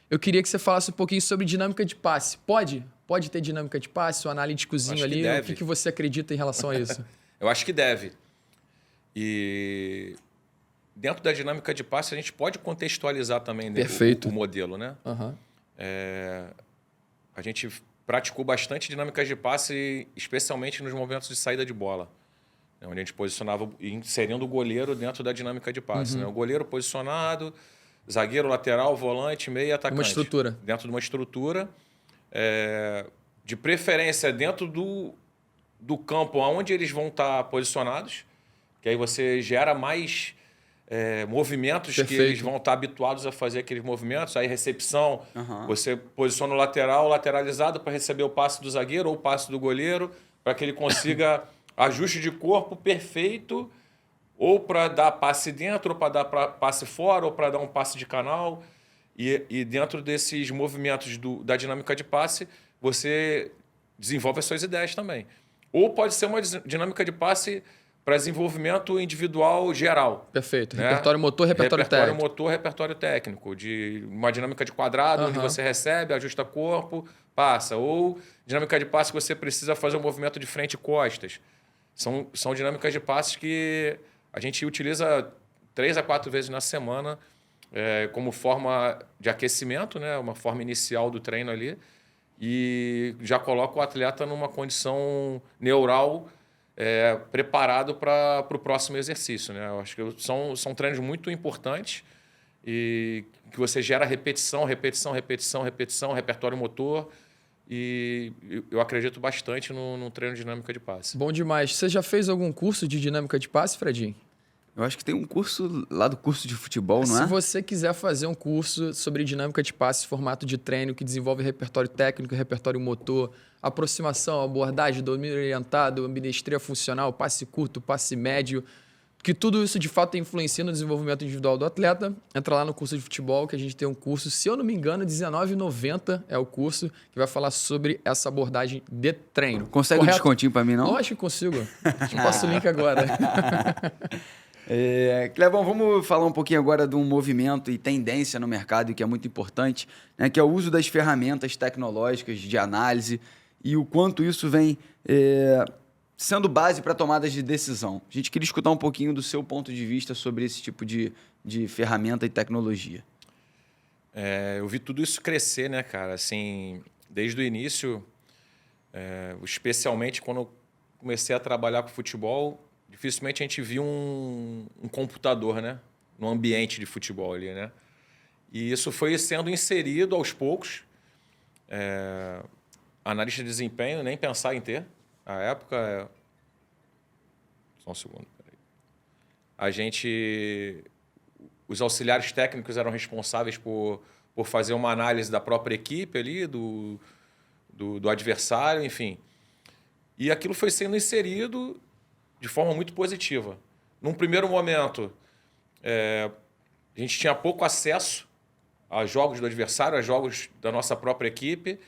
Eu queria que você falasse um pouquinho sobre dinâmica de passe. Pode ter dinâmica de passe, o analíticozinho ali. O que você acredita em relação a isso? Eu acho que deve. E dentro da dinâmica de passe, a gente pode contextualizar também, né, o modelo, né? Uhum. A gente praticou bastante dinâmicas de passe, especialmente nos momentos de saída de bola, né, onde a gente posicionava, inserindo o goleiro dentro da dinâmica de passe. Né? O goleiro posicionado, zagueiro, lateral, volante, meia e atacante. Uma estrutura. Dentro de uma estrutura. De preferência dentro do campo onde eles vão estar posicionados, que aí você gera mais movimentos. Perfeito. Que eles vão estar habituados a fazer aqueles movimentos. Aí recepção, você posiciona o lateral lateralizado para receber o passe do zagueiro ou o passe do goleiro, para que ele consiga ajuste de corpo perfeito, ou para dar passe dentro, ou para dar passe fora, ou para dar um passe de canal. E dentro desses movimentos da dinâmica de passe, você desenvolve as suas ideias também. Ou pode ser uma dinâmica de passe para desenvolvimento individual geral. Perfeito. Né? Repertório motor, repertório técnico. Repertório motor, repertório técnico. De uma dinâmica de quadrado, onde você recebe, ajusta corpo, passa. Ou dinâmica de passe que você precisa fazer um movimento de frente e costas. São dinâmicas de passes que a gente utiliza 3 a 4 vezes na semana como forma de aquecimento, né? Uma forma inicial do treino ali. E já coloca o atleta numa condição neural preparado para o próximo exercício. Né? Eu acho que são treinos muito importantes e que você gera repetição, repertório motor. E eu acredito bastante no treino de dinâmica de passe. Bom demais. Você já fez algum curso de dinâmica de passe, Fredinho? Eu acho que tem um curso lá do curso de futebol, não é? Se você quiser fazer um curso sobre dinâmica de passe, formato de treino que desenvolve repertório técnico, repertório motor, aproximação, abordagem, domínio orientado, ambidestria funcional, passe curto, passe médio, que tudo isso de fato influencia no desenvolvimento individual do atleta, entra lá no curso de futebol, que a gente tem um curso, se eu não me engano, R$19,90 é o curso que vai falar sobre essa abordagem de treino. Consegue um descontinho para mim, não? Lógico que consigo. Te passo o link agora. Clebão, vamos falar um pouquinho agora de um movimento e tendência no mercado que é muito importante, né, que é o uso das ferramentas tecnológicas de análise e o quanto isso vem sendo base para tomadas de decisão. A gente queria escutar um pouquinho do seu ponto de vista sobre esse tipo de ferramenta e tecnologia. Eu vi tudo isso crescer, né, cara? Assim, desde o início, especialmente quando eu comecei a trabalhar com futebol, dificilmente a gente viu um computador, né, no ambiente de futebol ali, né? E isso foi sendo inserido aos poucos. Analista de desempenho, nem pensar em ter. À época... Só um segundo. Peraí. Os auxiliares técnicos eram responsáveis por fazer uma análise da própria equipe ali, do adversário, enfim. E aquilo foi sendo inserido de forma muito positiva. Num primeiro momento, a gente tinha pouco acesso a jogos do adversário, a jogos da nossa própria equipe.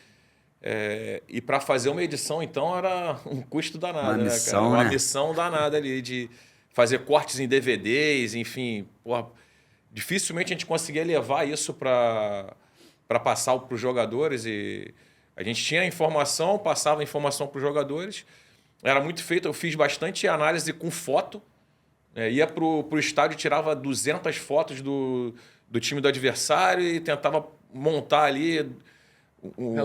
E para fazer uma edição, então, era um custo danado. Uma missão, né, cara? Uma missão danada ali de fazer cortes em DVDs, enfim. Porra, dificilmente a gente conseguia levar isso para passar para os jogadores. E a gente tinha informação, passava informação para os jogadores. Era muito feito, eu fiz bastante análise com foto. Ia para o estádio, tirava 200 fotos do time do adversário e tentava montar ali um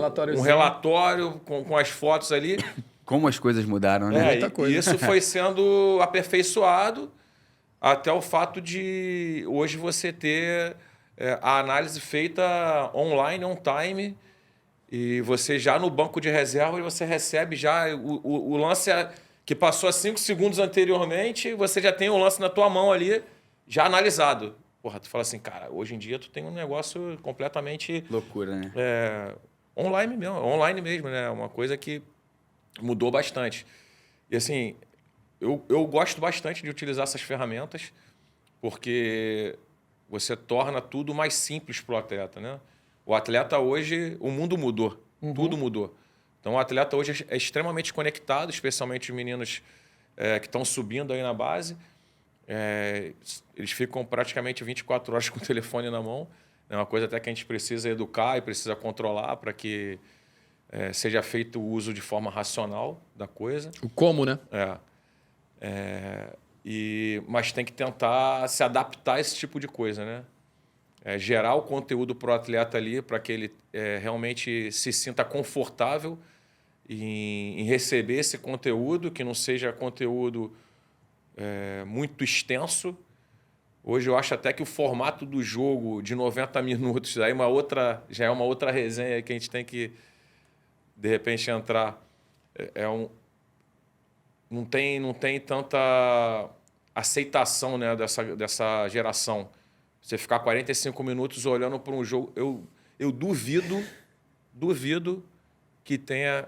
relatório com as fotos ali. Como as coisas mudaram, né? Muita coisa. E isso foi sendo aperfeiçoado até o fato de hoje você ter a análise feita online, on time, e você já no banco de reserva você recebe já o lance que passou a 5 segundos anteriormente, você já tem o lance na tua mão ali, já analisado. Porra, tu fala assim, cara, hoje em dia tu tem um negócio completamente... Loucura, né? Online mesmo, né? Uma coisa que mudou bastante. E assim, eu gosto bastante de utilizar essas ferramentas porque você torna tudo mais simples para o atleta, né? O atleta hoje, o mundo mudou, tudo mudou. Então o atleta hoje é extremamente conectado, especialmente os meninos que estão subindo aí na base. Eles ficam praticamente 24 horas com o telefone na mão. É uma coisa até que a gente precisa educar e precisa controlar para que seja feito o uso de forma racional da coisa. O como, né? Mas tem que tentar se adaptar a esse tipo de coisa, né? Gerar o conteúdo para o atleta ali para que ele realmente se sinta confortável em receber esse conteúdo, que não seja conteúdo muito extenso. Hoje eu acho até que o formato do jogo de 90 minutos aí já é uma outra resenha que a gente tem que, de repente, entrar. Não tem tanta aceitação, né, dessa geração. Você ficar 45 minutos olhando para um jogo... Eu duvido que tenha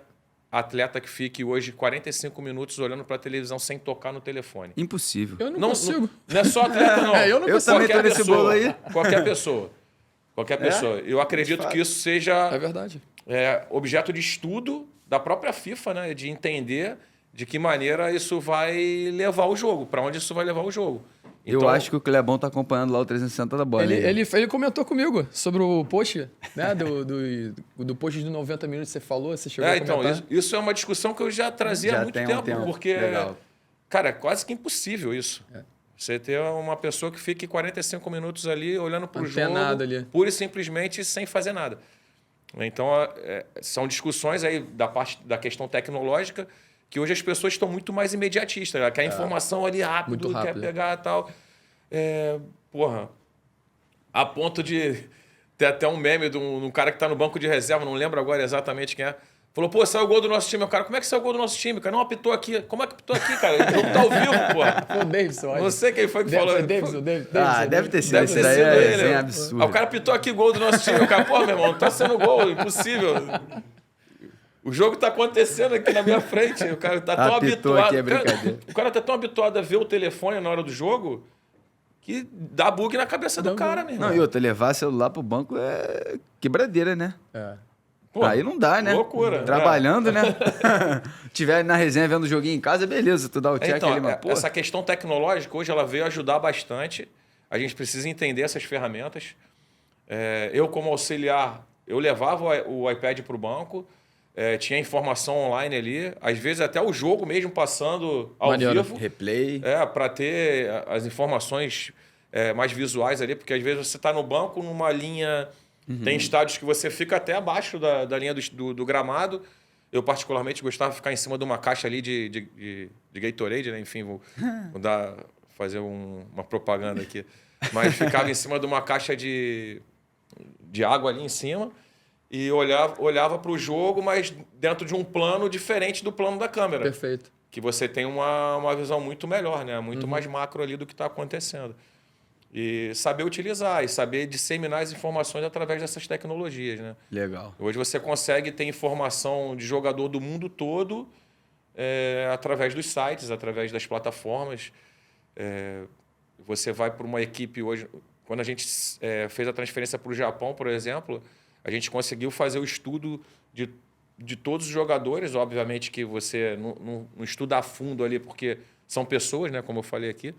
atleta que fique hoje 45 minutos olhando para a televisão sem tocar no telefone. Impossível. Eu não consigo. Não é só atleta, não. Eu não Eu também tô nesse bolo aí. Qualquer pessoa. Eu acredito que isso seja É verdade. objeto de estudo da própria FIFA, né? De entender de que maneira isso vai levar o jogo, para onde isso vai levar o jogo. Eu acho que o Clebão tá acompanhando lá o 360 da bola. Ele comentou comigo sobre o post, né? Do post de 90 minutos que você falou, você chegou a comentar. Então, isso é uma discussão que eu já trazia há muito tempo, porque, legal. cara, é quase que impossível isso. Você ter uma pessoa que fique 45 minutos ali olhando para o jogo, ali. pura e simplesmente sem fazer nada. Então, são discussões aí da parte da questão tecnológica que hoje as pessoas estão muito mais imediatistas. Quer a informação ali rápido, quer pegar e tal. A ponto de ter até um meme de um cara que está no banco de reserva, não lembro agora exatamente quem é. Falou, pô, saiu o gol do nosso time. O cara, como é que saiu o gol do nosso time? Cara, não apitou aqui. Como é que apitou aqui, cara? O jogo tá ao vivo, pô. Foi o Davidson, não sei quem foi que falou. Davidson. Deve ter sido. Deve ter sido ele. É absurdo. O cara apitou aqui o gol do nosso time. O cara, pô, meu irmão, não tá sendo gol, impossível. O jogo tá acontecendo aqui na minha frente. O cara tá tão habituado. Aqui é brincadeira. O cara tá tão habituado a ver o telefone na hora do jogo que dá bug na cabeça do cara, meu irmão. Não, e outra, levar celular pro banco é quebradeira, né? Pô, aí não dá, né? Loucura. Trabalhando, né? Tiver na resenha vendo o joguinho em casa, beleza, tu dá o check ali, mas essa questão tecnológica hoje ela veio ajudar bastante. A gente precisa entender essas ferramentas. Eu, como auxiliar, eu levava o iPad para o banco, tinha informação online ali, às vezes até o jogo mesmo passando ao vivo. Replay. Para ter as informações mais visuais ali, porque às vezes você está no banco numa linha... Tem estádios que você fica até abaixo da linha do gramado. Eu, particularmente, gostava de ficar em cima de uma caixa ali de Gatorade, né? Enfim, vou fazer uma propaganda aqui. Mas ficava em cima de uma caixa de água ali em cima e olhava para o jogo, mas dentro de um plano diferente do plano da câmera. Perfeito. Que você tem uma visão muito melhor, né? Muito mais macro ali do que está acontecendo. E saber utilizar e saber disseminar as informações através dessas tecnologias, né? Legal. Hoje você consegue ter informação de jogador do mundo todo através dos sites, através das plataformas. Você vai para uma equipe hoje... Quando a gente fez a transferência para o Japão, por exemplo, a gente conseguiu fazer o estudo de todos os jogadores. Obviamente que você não estuda a fundo ali, porque são pessoas, né? Como eu falei aqui.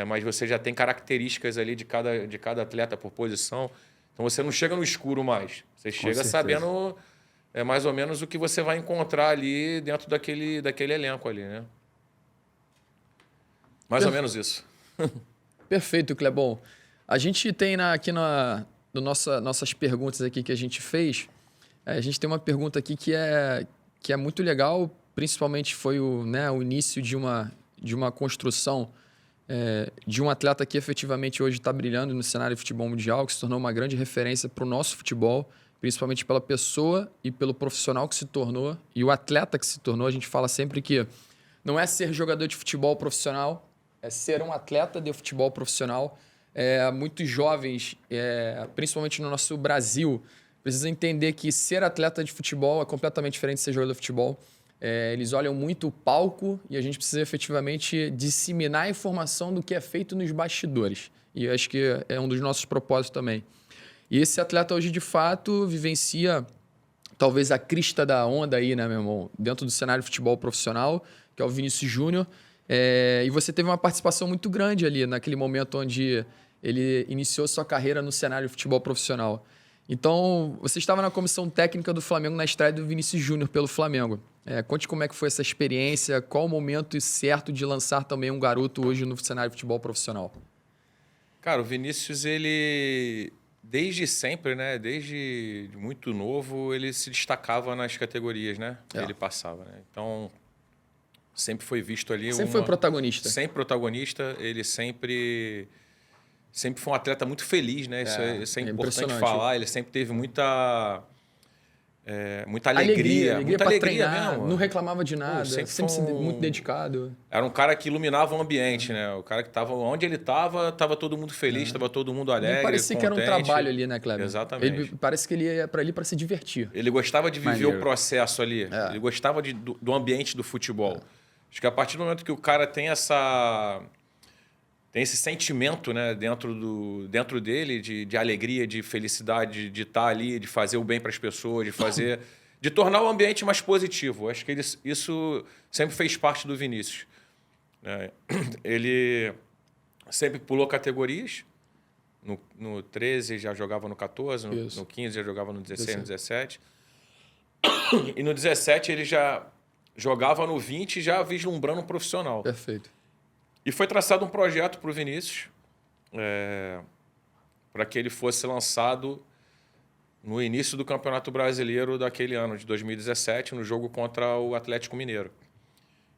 Mas você já tem características ali de cada atleta por posição. Então, você não chega no escuro mais. Você chega sabendo mais ou menos o que você vai encontrar ali dentro daquele elenco ali, né? Mais ou menos isso. Perfeito, Clebão. A gente tem aqui nossas perguntas aqui que a gente fez, a gente tem uma pergunta aqui que é muito legal, principalmente foi o início de uma construção de um atleta que efetivamente hoje está brilhando no cenário de futebol mundial, que se tornou uma grande referência para o nosso futebol, principalmente pela pessoa e pelo profissional que se tornou e o atleta que se tornou. A gente fala sempre que não é ser jogador de futebol profissional, é ser um atleta de futebol profissional. Muitos jovens, principalmente no nosso Brasil, precisam entender que ser atleta de futebol é completamente diferente de ser jogador de futebol. eles olham muito o palco e a gente precisa efetivamente disseminar a informação do que é feito nos bastidores. E eu acho que é um dos nossos propósitos também. E esse atleta hoje, de fato, vivencia talvez a crista da onda aí, né, meu irmão? Dentro do cenário de futebol profissional, que é o Vinícius Júnior. E você teve uma participação muito grande ali, naquele momento onde ele iniciou sua carreira no cenário de futebol profissional. Então, você estava na comissão técnica do Flamengo na estreia do Vinícius Júnior pelo Flamengo. Conte como é que foi essa experiência, qual o momento certo de lançar também um garoto hoje no cenário de futebol profissional? Cara, o Vinícius, ele desde sempre, né? Desde muito novo, ele se destacava nas categorias, né? Que ele passava, né? Então, sempre foi visto ali... Sempre foi protagonista. Sempre protagonista. Ele sempre foi um atleta muito feliz, né? Isso é importante falar. Ele sempre teve muita alegria. Muita pra alegria treinar, mesmo. não reclamava de nada, sempre muito dedicado. Era um cara que iluminava o ambiente, né? O cara que estava onde ele estava todo mundo feliz, estava todo mundo alegre, parecia contente. Que era um trabalho ali, né, Kleber? Exatamente. Parece que ele ia para ali para se divertir. Ele gostava de viver o processo ali. Ele gostava do ambiente do futebol. Acho que a partir do momento que o cara tem esse sentimento, né, dentro dele de alegria, de felicidade, de estar ali, de fazer o bem para as pessoas, de tornar o ambiente mais positivo. Acho que isso sempre fez parte do Vinícius. Ele sempre pulou categorias. No 13 já jogava no 14, no 15 já jogava no 16, no 17. E no 17 ele já jogava no 20 já vislumbrando um profissional. Perfeito. E foi traçado um projeto para o Vinícius para que ele fosse lançado no início do Campeonato Brasileiro daquele ano, de 2017, no jogo contra o Atlético Mineiro.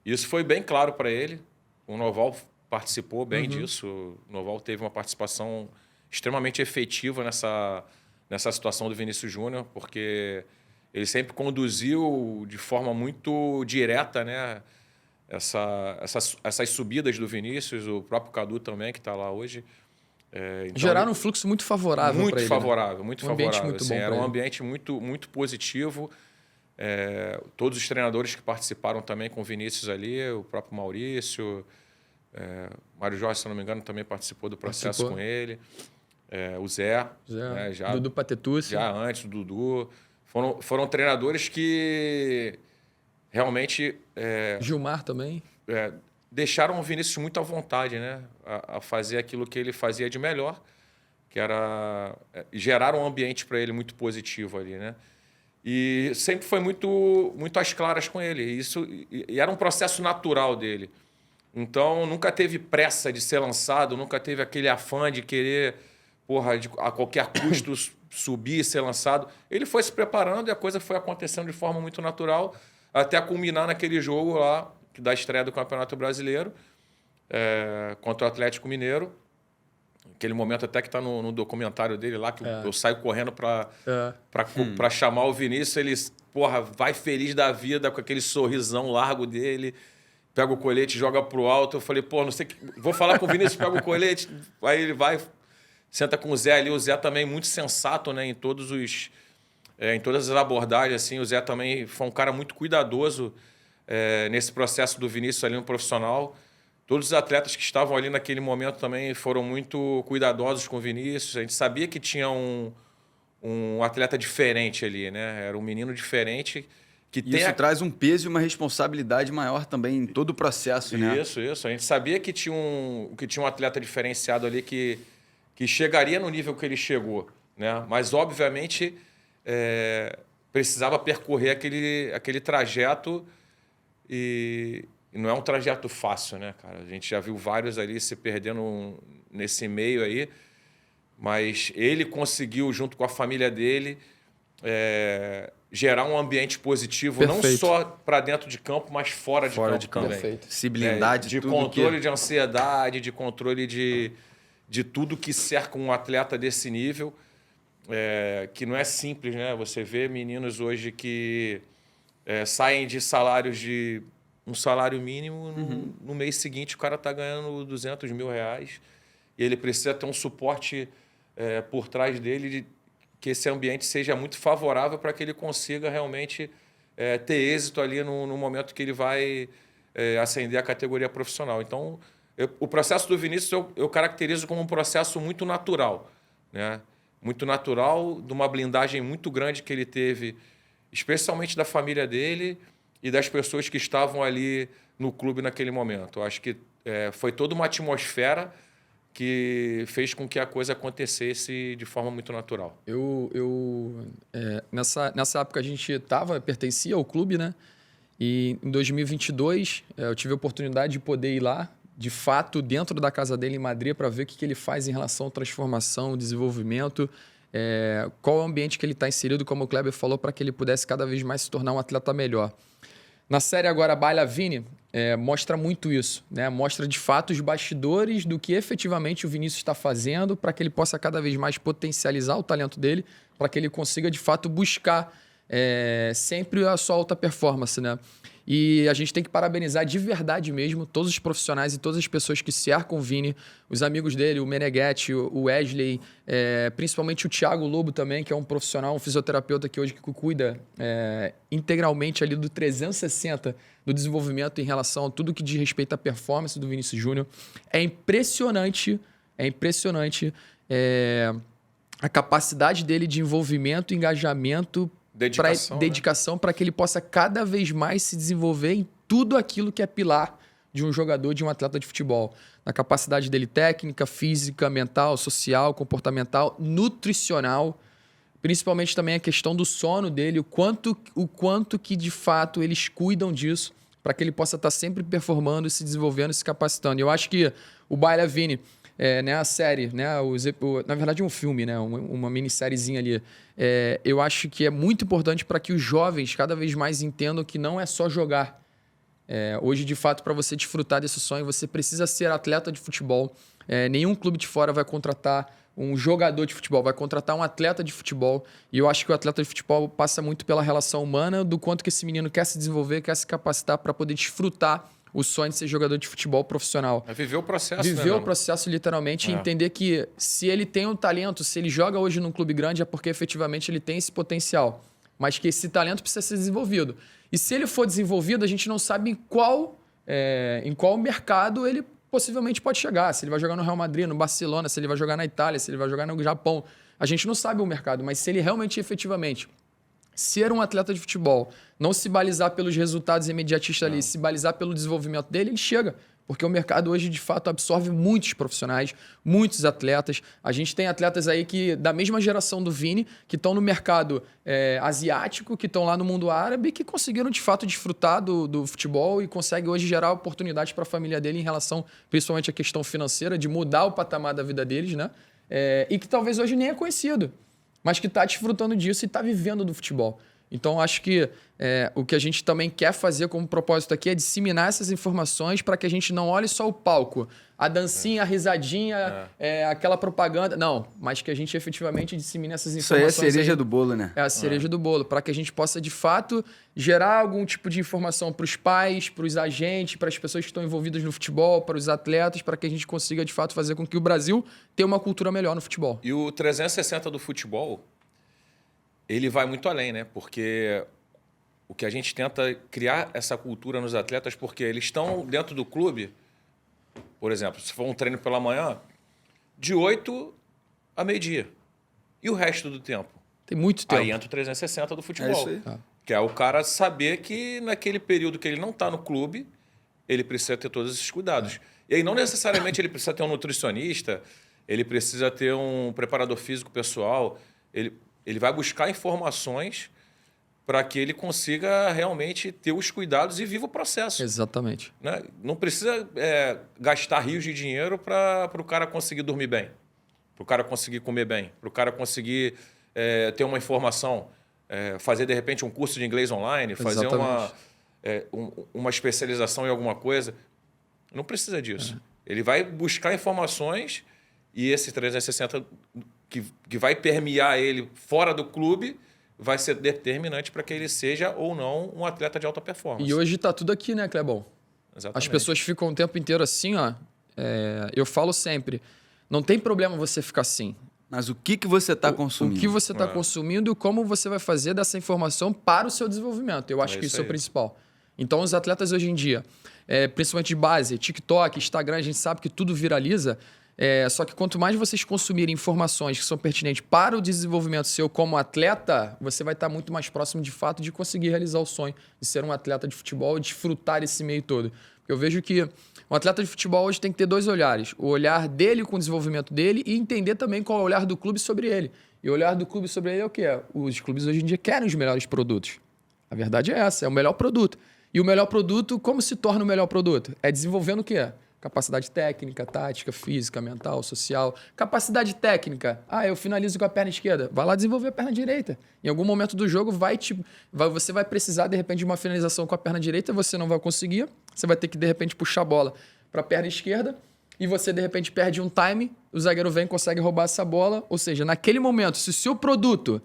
Isso foi bem claro para ele. O Noval participou bem disso. O Noval teve uma participação extremamente efetiva nessa situação do Vinícius Júnior, porque ele sempre conduziu de forma muito direta, né, essas subidas do Vinícius, o próprio Cadu também, que está lá hoje. Então, geraram um fluxo muito favorável para ele. Muito um favorável. Ambiente muito bom era um ambiente muito, muito positivo. Todos os treinadores que participaram também com o Vinícius ali, o próprio Maurício, Mário Jorge, se não me engano, também participou do processo com ele. O Zé. Né, Dudu Patetucci. Já antes, o Dudu. Foram treinadores que realmente... Gilmar também. Deixaram o Vinícius muito à vontade, né? A fazer aquilo que ele fazia de melhor, que era gerar um ambiente para ele muito positivo ali, né? E sempre foi muito, muito às claras com ele. E era um processo natural dele. Então, nunca teve pressa de ser lançado, nunca teve aquele afã de querer, a qualquer custo subir e ser lançado. Ele foi se preparando e a coisa foi acontecendo de forma muito natural, até culminar naquele jogo lá, da estreia do Campeonato Brasileiro, contra o Atlético Mineiro. Aquele momento até que está no documentário dele lá, que eu saio correndo para chamar o Vinícius, ele vai feliz da vida, com aquele sorrisão largo dele, pega o colete, joga pro alto. Eu falei, não sei, vou falar com o Vinícius, pega o colete. Aí ele vai, senta com o Zé ali. O Zé também muito sensato, né, em todas as abordagens. Assim, o Zé também foi um cara muito cuidadoso nesse processo do Vinícius ali no profissional. Todos os atletas que estavam ali naquele momento também foram muito cuidadosos com o Vinícius. A gente sabia que tinha um atleta diferente ali, né? Era um menino diferente. Isso traz um peso e uma responsabilidade maior também em todo o processo, né? Isso. A gente sabia que tinha um atleta diferenciado ali que chegaria no nível que ele chegou, né? Mas, obviamente, precisava percorrer aquele trajeto e não é um trajeto fácil, né, cara? A gente já viu vários ali se perdendo nesse meio aí, mas ele conseguiu, junto com a família dele, gerar um ambiente positivo. Perfeito. Não só para dentro de campo, mas fora de campo também. Perfeito. Se blindar de tudo. De controle de ansiedade, de controle de tudo que cerca um atleta desse nível, que não é simples, né? Você vê meninos hoje que saem de salários de um salário mínimo, no mês seguinte o cara está ganhando R$200 mil e ele precisa ter um suporte por trás dele, que esse ambiente seja muito favorável para que ele consiga realmente ter êxito ali no momento que ele vai ascender a categoria profissional. Então, o processo do Vinícius eu caracterizo como um processo muito natural, né? Muito natural, de uma blindagem muito grande que ele teve, especialmente da família dele e das pessoas que estavam ali no clube naquele momento. Eu acho que foi toda uma atmosfera que fez com que a coisa acontecesse de forma muito natural. Nessa época a gente pertencia ao clube, né? E em 2022 eu tive a oportunidade de poder ir lá, de fato, dentro da casa dele em Madrid, para ver o que ele faz em relação à transformação, desenvolvimento, qual é o ambiente que ele está inserido, como o Kleber falou, para que ele pudesse cada vez mais se tornar um atleta melhor. Na série agora, Baila Vini, mostra muito isso, né? Mostra de fato os bastidores do que efetivamente o Vinícius está fazendo para que ele possa cada vez mais potencializar o talento dele, para que ele consiga de fato buscar sempre a sua alta performance, né? E a gente tem que parabenizar de verdade mesmo todos os profissionais e todas as pessoas que cercam o Vini, os amigos dele, o Meneghetti, o Wesley, principalmente o Thiago Lobo também, que é um profissional, um fisioterapeuta que hoje cuida integralmente ali do 360 do desenvolvimento em relação a tudo que diz respeito à performance do Vinícius Júnior. É impressionante a capacidade dele de envolvimento, engajamento, dedicação para que ele possa cada vez mais se desenvolver em tudo aquilo que é pilar de um jogador, de um atleta de futebol. Na capacidade dele técnica, física, mental, social, comportamental, nutricional, principalmente também a questão do sono dele, o quanto que de fato eles cuidam disso para que ele possa estar sempre performando, se desenvolvendo e se capacitando. Eu acho que o Baila Vini, a série, né, na verdade um filme, né, uma minissériezinha ali, eu acho que é muito importante para que os jovens cada vez mais entendam que não é só jogar. Hoje, de fato, para você desfrutar desse sonho, você precisa ser atleta de futebol. Nenhum clube de fora vai contratar um jogador de futebol, vai contratar um atleta de futebol. E eu acho que o atleta de futebol passa muito pela relação humana, do quanto que esse menino quer se desenvolver, quer se capacitar para poder desfrutar o sonho de ser jogador de futebol profissional. Viver o processo, Viver o processo, literalmente, e entender que se ele tem um talento, se ele joga hoje num clube grande, é porque efetivamente ele tem esse potencial. Mas que esse talento precisa ser desenvolvido. E se ele for desenvolvido, a gente não sabe em qual mercado ele possivelmente pode chegar. Se ele vai jogar no Real Madrid, no Barcelona, se ele vai jogar na Itália, se ele vai jogar no Japão. A gente não sabe o mercado, mas se ele realmente, efetivamente, ser um atleta de futebol, não se balizar pelos resultados imediatistas ali, se balizar pelo desenvolvimento dele, ele chega. Porque o mercado hoje, de fato, absorve muitos profissionais, muitos atletas. A gente tem atletas aí da mesma geração do Vini, que estão no mercado asiático, que estão lá no mundo árabe, que conseguiram, de fato, desfrutar do futebol e conseguem hoje gerar oportunidades para a família dele em relação, principalmente, à questão financeira, de mudar o patamar da vida deles, né? E que talvez hoje nem é conhecido, mas que está desfrutando disso e está vivendo do futebol. Então, acho que o que a gente também quer fazer como propósito aqui é disseminar essas informações para que a gente não olhe só o palco, a dancinha, a risadinha, aquela propaganda. Não, mas que a gente efetivamente dissemine essas informações. Isso aí é a cereja do bolo, né? É a cereja do bolo, para que a gente possa, de fato, gerar algum tipo de informação para os pais, para os agentes, para as pessoas que estão envolvidas no futebol, para os atletas, para que a gente consiga, de fato, fazer com que o Brasil tenha uma cultura melhor no futebol. E o 360 do futebol, ele vai muito além, né? Porque o que a gente tenta criar essa cultura nos atletas, porque eles estão dentro do clube, por exemplo, se for um treino pela manhã, de 8 a meio-dia. E o resto do tempo? Tem muito tempo. Aí entra o 360 do futebol. É isso aí. Que é o cara saber que naquele período que ele não está no clube, ele precisa ter todos esses cuidados. E aí não necessariamente ele precisa ter um nutricionista, ele precisa ter um preparador físico pessoal, ele vai buscar informações para que ele consiga realmente ter os cuidados e viva o processo. Exatamente. Né? Não precisa gastar rios de dinheiro para o cara conseguir dormir bem, para o cara conseguir comer bem, para o cara conseguir ter uma informação, fazer, de repente, um curso de inglês online, fazer uma especialização em alguma coisa. Não precisa disso. Ele vai buscar informações e esse 360 que vai permear ele fora do clube vai ser determinante para que ele seja ou não um atleta de alta performance. E hoje está tudo aqui, né, Clebão? Exatamente. As pessoas ficam o tempo inteiro assim, ó. Eu falo sempre, não tem problema você ficar assim. Mas o que você está consumindo? O que você está consumindo e como você vai fazer dessa informação para o seu desenvolvimento. Eu acho que isso é o principal. Então, os atletas hoje em dia, principalmente de base, TikTok, Instagram, a gente sabe que tudo viraliza. Só que quanto mais vocês consumirem informações que são pertinentes para o desenvolvimento seu como atleta, você vai estar muito mais próximo, de fato, de conseguir realizar o sonho de ser um atleta de futebol e desfrutar esse meio todo. Eu vejo que um atleta de futebol hoje tem que ter 2 olhares. O olhar dele com o desenvolvimento dele e entender também qual é o olhar do clube sobre ele. E o olhar do clube sobre ele é o quê? Os clubes hoje em dia querem os melhores produtos. A verdade é essa, é o melhor produto. E o melhor produto, como se torna o melhor produto? É desenvolvendo o quê? Capacidade técnica, tática, física, mental, social. Capacidade técnica. Eu finalizo com a perna esquerda. Vai lá desenvolver a perna direita. Em algum momento do jogo, você vai precisar, de repente, de uma finalização com a perna direita, você não vai conseguir. Você vai ter que, de repente, puxar a bola para a perna esquerda e você, de repente, perde um time, o zagueiro vem e consegue roubar essa bola. Ou seja, naquele momento, se o seu produto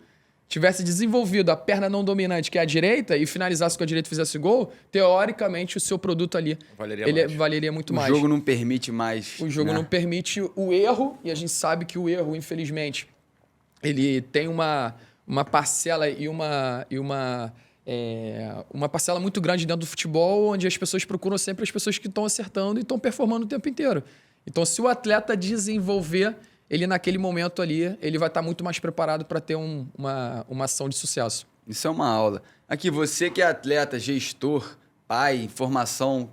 tivesse desenvolvido a perna não dominante, que é a direita, e finalizasse com a direita e fizesse gol, teoricamente o seu produto ali valeria muito mais. O jogo não permite mais. O jogo não permite o erro, e a gente sabe que o erro, infelizmente, ele tem uma parcela e uma parcela muito grande dentro do futebol, onde as pessoas procuram sempre as pessoas que estão acertando e estão performando o tempo inteiro. Então, se o atleta desenvolver, ele naquele momento ali, ele vai estar muito mais preparado para ter uma ação de sucesso. Isso é uma aula. Aqui, você que é atleta, gestor, pai, formação,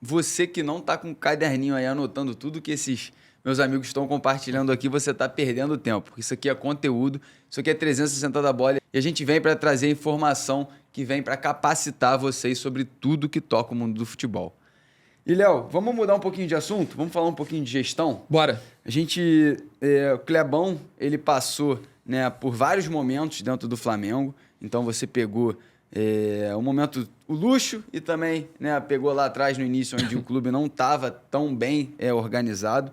você que não está com um caderninho aí anotando tudo que esses meus amigos estão compartilhando aqui, você está perdendo tempo. Porque isso aqui é conteúdo, isso aqui é 360 da bola. E a gente vem para trazer informação que vem para capacitar vocês sobre tudo que toca o mundo do futebol. E, Léo, vamos mudar um pouquinho de assunto? Vamos falar um pouquinho de gestão? Bora! O Clebão, ele passou, né, por vários momentos dentro do Flamengo. Então, você pegou o luxo e também, né, pegou lá atrás no início, onde o clube não estava tão bem organizado.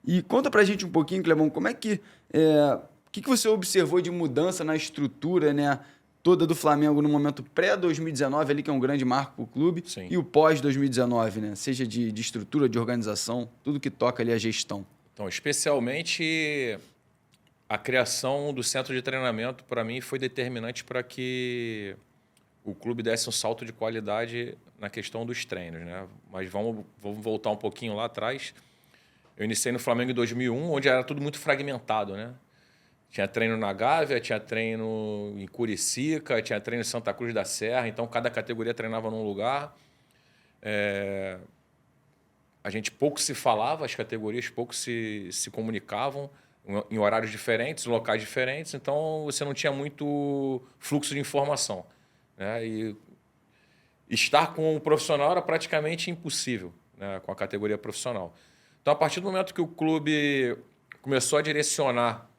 E conta pra gente um pouquinho, Clebão, como é que... o que você observou de mudança na estrutura, né, toda do Flamengo no momento pré-2019, ali que é um grande marco para o clube, Sim. E o pós-2019, né? Seja de estrutura, de organização, tudo que toca ali a gestão. Então, especialmente a criação do centro de treinamento, para mim, foi determinante para que o clube desse um salto de qualidade na questão dos treinos, né? Mas vamos voltar um pouquinho lá atrás. Eu iniciei no Flamengo em 2001, onde era tudo muito fragmentado, né? Tinha treino na Gávea, tinha treino em Curicica, tinha treino em Santa Cruz da Serra. Então, cada categoria treinava num lugar. A gente pouco se falava, as categorias pouco se comunicavam em horários diferentes, em locais diferentes. Então, você não tinha muito fluxo de informação, né? E estar com o profissional era praticamente impossível, né, com a categoria profissional. Então, a partir do momento que o clube começou a direcionar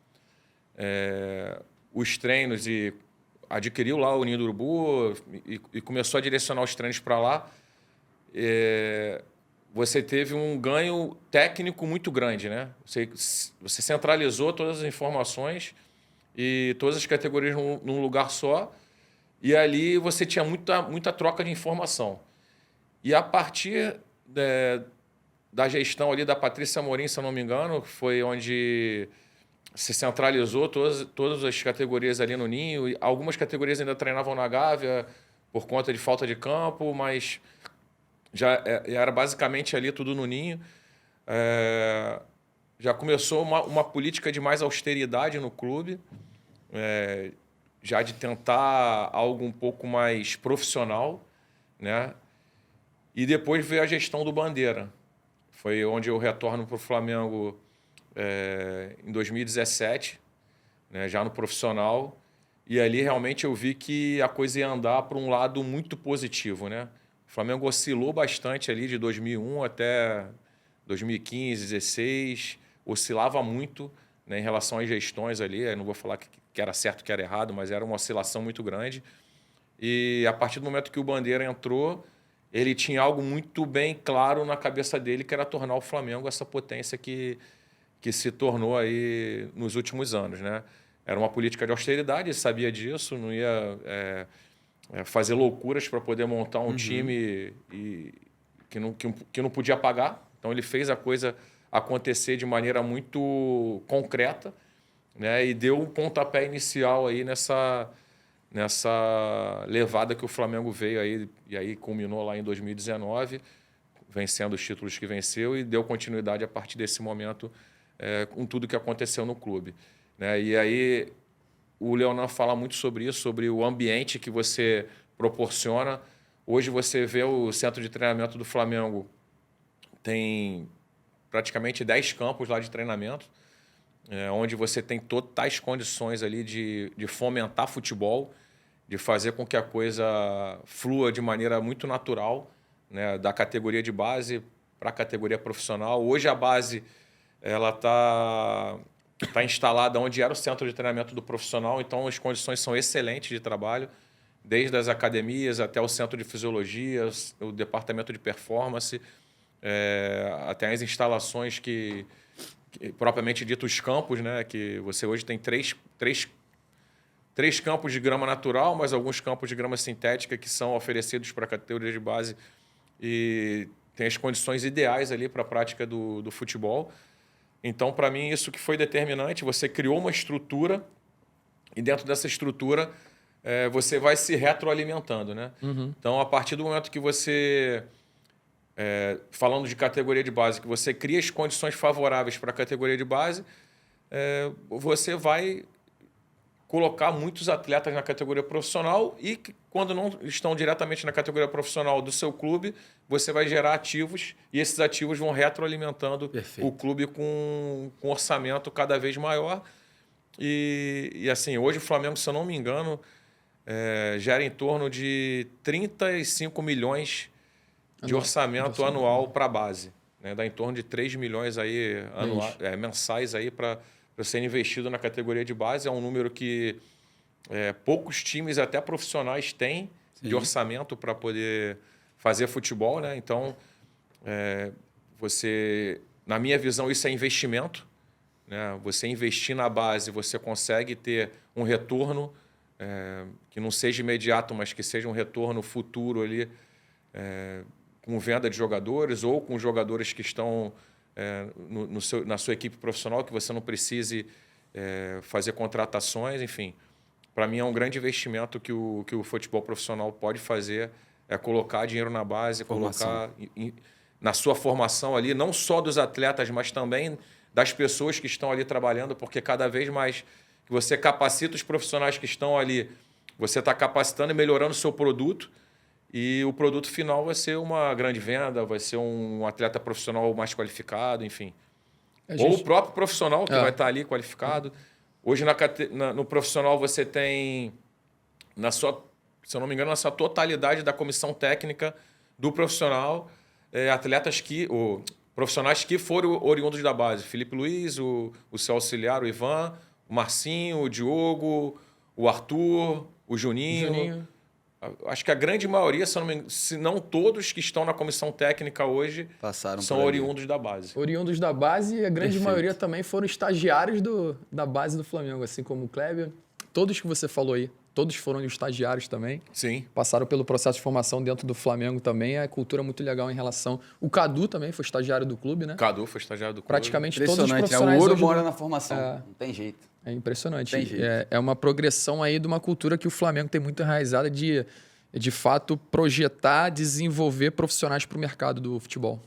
os treinos e adquiriu lá o Ninho do Urubu e começou a direcionar os treinos para lá, você teve um ganho técnico muito grande, né? Você centralizou todas as informações e todas as categorias num lugar só, e ali você tinha muita troca de informação. E a partir da gestão ali da Patrícia Amorim, se eu não me engano, foi onde se centralizou todas as categorias ali no Ninho. E algumas categorias ainda treinavam na Gávea por conta de falta de campo, mas já era basicamente ali tudo no Ninho. Já começou uma política de mais austeridade no clube, já de tentar algo um pouco mais profissional, né? E depois veio a gestão do Bandeira. Foi onde eu retorno para o Flamengo em 2017, né, já no profissional, e ali realmente eu vi que a coisa ia andar para um lado muito positivo, né? O Flamengo oscilou bastante ali de 2001 até 2015, 2016, oscilava muito, né, em relação às gestões ali. Eu não vou falar que era certo, que era errado, mas era uma oscilação muito grande. E a partir do momento que o Bandeira entrou, ele tinha algo muito bem claro na cabeça dele, que era tornar o Flamengo essa potência que se tornou aí nos últimos anos, né? Era uma política de austeridade, ele sabia disso, não ia fazer loucuras para poder montar um time que não podia pagar. Então, ele fez a coisa acontecer de maneira muito concreta, né? E deu um pontapé inicial aí nessa levada que o Flamengo veio aí, e aí culminou lá em 2019, vencendo os títulos que venceu e deu continuidade a partir desse momento com tudo que aconteceu no clube, né? E aí o Leonan fala muito sobre isso, sobre o ambiente que você proporciona. Hoje você vê o centro de treinamento do Flamengo, tem praticamente 10 campos lá de treinamento, onde você tem totais condições ali de fomentar futebol, de fazer com que a coisa flua de maneira muito natural, né, da categoria de base para a categoria profissional. Hoje a base ela está instalada onde era o centro de treinamento do profissional, então as condições são excelentes de trabalho, desde as academias até o centro de fisiologia, o departamento de performance, até as instalações que propriamente dito os campos, né, que você hoje tem três campos de grama natural, mas alguns campos de grama sintética que são oferecidos para a categoria de base e tem as condições ideais ali para a prática do futebol. Então, para mim, isso que foi determinante, você criou uma estrutura e dentro dessa estrutura você vai se retroalimentando, né? Uhum. Então, a partir do momento que você, falando de categoria de base, que você cria as condições favoráveis para a categoria de base, você vai colocar muitos atletas na categoria profissional e quando não estão diretamente na categoria profissional do seu clube, você vai gerar ativos e esses ativos vão retroalimentando Perfeito. o clube com um orçamento cada vez maior. E assim, hoje o Flamengo, se eu não me engano, gera em torno de 35 milhões de orçamento anual para a base, né? Dá em torno de 3 milhões aí mensais aí para ser investido na categoria de base. É um número que poucos times, até profissionais, têm de orçamento para poder fazer futebol, né? Então, na minha visão, isso é investimento, né? Você investir na base, você consegue ter um retorno que não seja imediato, mas que seja um retorno futuro ali, com venda de jogadores ou com jogadores que estão na sua equipe profissional, que você não precise fazer contratações, enfim. Para mim é um grande investimento que o futebol profissional pode fazer, colocar dinheiro na base, colocar na sua formação ali, não só dos atletas, mas também das pessoas que estão ali trabalhando, porque cada vez mais que você capacita os profissionais que estão ali, você está capacitando e melhorando o seu produto, e o produto final vai ser uma grande venda, vai ser um atleta profissional mais qualificado, enfim. Ou o próprio profissional que vai estar ali qualificado. Hoje, no profissional, você tem, se eu não me engano, na sua totalidade da comissão técnica do profissional, profissionais que foram oriundos da base. Felipe Luiz, o seu auxiliar, o Ivan, o Marcinho, o Diogo, o Arthur, o Juninho. Acho que a grande maioria, se não todos que estão na comissão técnica hoje, são oriundos da base. Oriundos da base e a grande maioria também foram estagiários da base do Flamengo, assim como o Kleber. Todos que você falou aí, todos foram estagiários também. Sim. Passaram pelo processo de formação dentro do Flamengo também. A cultura é muito legal em relação... O Cadu também foi estagiário do clube, né? Cadu foi estagiário do clube. Praticamente todos os profissionais... O ouro hoje mora na formação, não tem jeito. É impressionante. Tem jeito. É uma progressão aí de uma cultura que o Flamengo tem muito enraizada de fato, projetar, desenvolver profissionais para o mercado do futebol.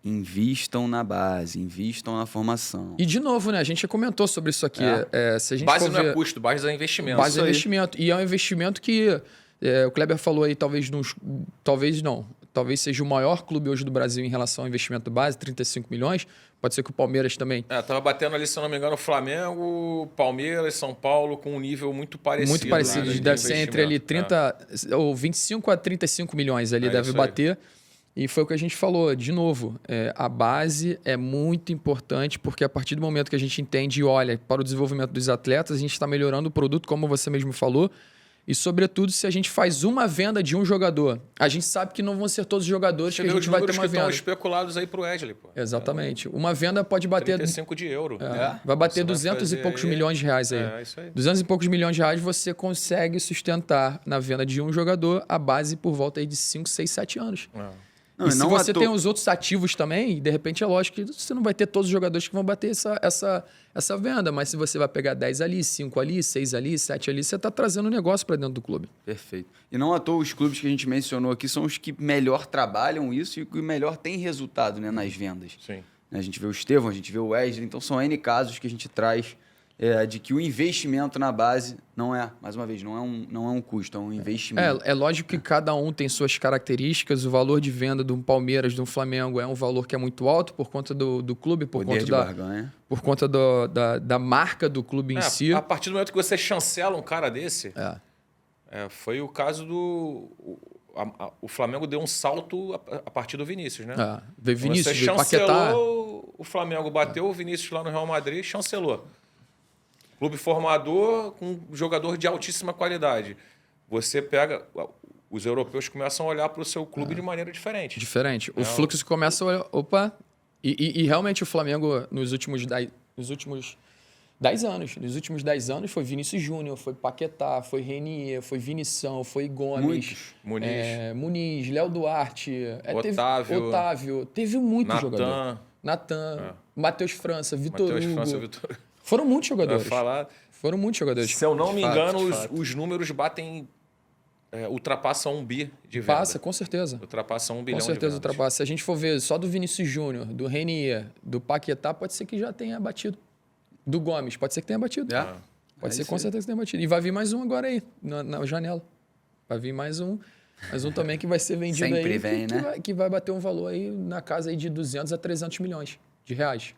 Invistam na base, invistam na formação. E, de novo, né? A gente já comentou sobre isso aqui. Se a gente base não é custo, base é investimento. Base é investimento. E é um investimento que o Kleber falou aí, talvez seja o maior clube hoje do Brasil em relação ao investimento base, 35 milhões. Pode ser que o Palmeiras também... Tava batendo ali, se eu não me engano, o Flamengo, Palmeiras, São Paulo, com um nível muito parecido. Muito parecido. Né, deve ser entre ali 30, ou 25 a 35 milhões ali deve bater. E foi o que a gente falou. De novo, a base é muito importante, porque a partir do momento que a gente entende e olha para o desenvolvimento dos atletas, a gente está melhorando o produto, como você mesmo falou. E, sobretudo, se a gente faz uma venda de um jogador, a gente sabe que não vão ser todos os jogadores que a gente vai ter uma venda. Estão especulados aí para o Wesley, pô. Exatamente. Uma venda pode bater... 35 de euro. Vai bater 200 e poucos milhões de reais aí. Isso aí. 200 e poucos milhões de reais você consegue sustentar na venda de um jogador a base por volta aí de 5, 6, 7 anos. Não, e e se não você à toa- tem os outros ativos também, de repente é lógico que você não vai ter todos os jogadores que vão bater essa venda, mas se você vai pegar 10 ali, 5 ali, 6 ali, 7 ali, você está trazendo negócio para dentro do clube. Perfeito. E não à toa os clubes que a gente mencionou aqui são os que melhor trabalham isso e que melhor têm resultado, né, nas vendas. Sim. A gente vê o Estevão, a gente vê o Wesley, então são N casos que a gente traz de que o investimento na base não é, mais uma vez, não é um custo, é um investimento. É lógico que cada um tem suas características, o valor de venda de um Palmeiras, de um Flamengo é um valor que é muito alto por conta do clube, por Poder conta de da, barganha. por conta da marca do clube em si. A partir do momento que você chancela um cara desse, É. foi o caso do... O Flamengo deu um salto a partir do Vinícius, né? Veio Vinícius, Você veio Paquetá. chancelou, o Flamengo bateu o Vinícius lá no Real Madrid e chancelou. Clube formador com jogador de altíssima qualidade. Você pega... Os europeus começam a olhar para o seu clube de maneira diferente. Diferente. O fluxo começa a olhar, opa, e realmente o Flamengo nos últimos 10 anos. Nos últimos 10 anos foi Vinícius Júnior, foi Paquetá, foi Renier, foi Vinição, foi Gomes. Muitos. Muniz, Léo Duarte. Otávio. Teve muito Natan. jogador. Natan, Matheus França, Vitor Hugo. Vitor. Foram muitos jogadores. Falar, Foram muitos jogadores. se eu não me De fato, engano, de fato. os números batem... ultrapassam 1 bi de venda. Passa, com certeza. Ultrapassam 1 bilhão Com certeza de vendas. ultrapassa. Se a gente for ver só do Vinícius Júnior, do Renier, do Paquetá, pode ser que já tenha batido. Do Gomes, pode ser que tenha batido. É? Pode É ser isso com aí. certeza que tenha batido. E vai vir mais um agora aí, na janela. Vai vir mais um também que vai ser vendido Sempre aí. vem, né? Que vai bater um valor aí na casa aí de 200 a 300 milhões de reais.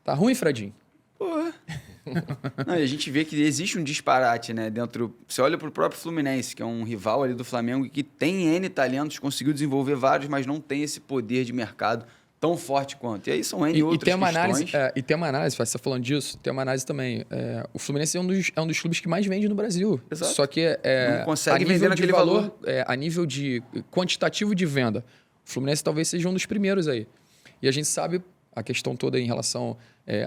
Tá ruim, Fredinho? Não, e a gente vê que existe um disparate, né? Dentro. Você olha para o próprio Fluminense, que é um rival ali do Flamengo, que tem N talentos, conseguiu desenvolver vários, mas não tem esse poder de mercado tão forte quanto. E aí são N outras tem uma questões. análise, e tem uma análise, você falando disso, tem uma análise também. O Fluminense é um dos clubes que mais vende no Brasil. Exato. Só que Não consegue a nível vender de naquele valor. a nível de quantitativo de venda, o Fluminense talvez seja um dos primeiros aí. E a gente sabe a questão toda em relação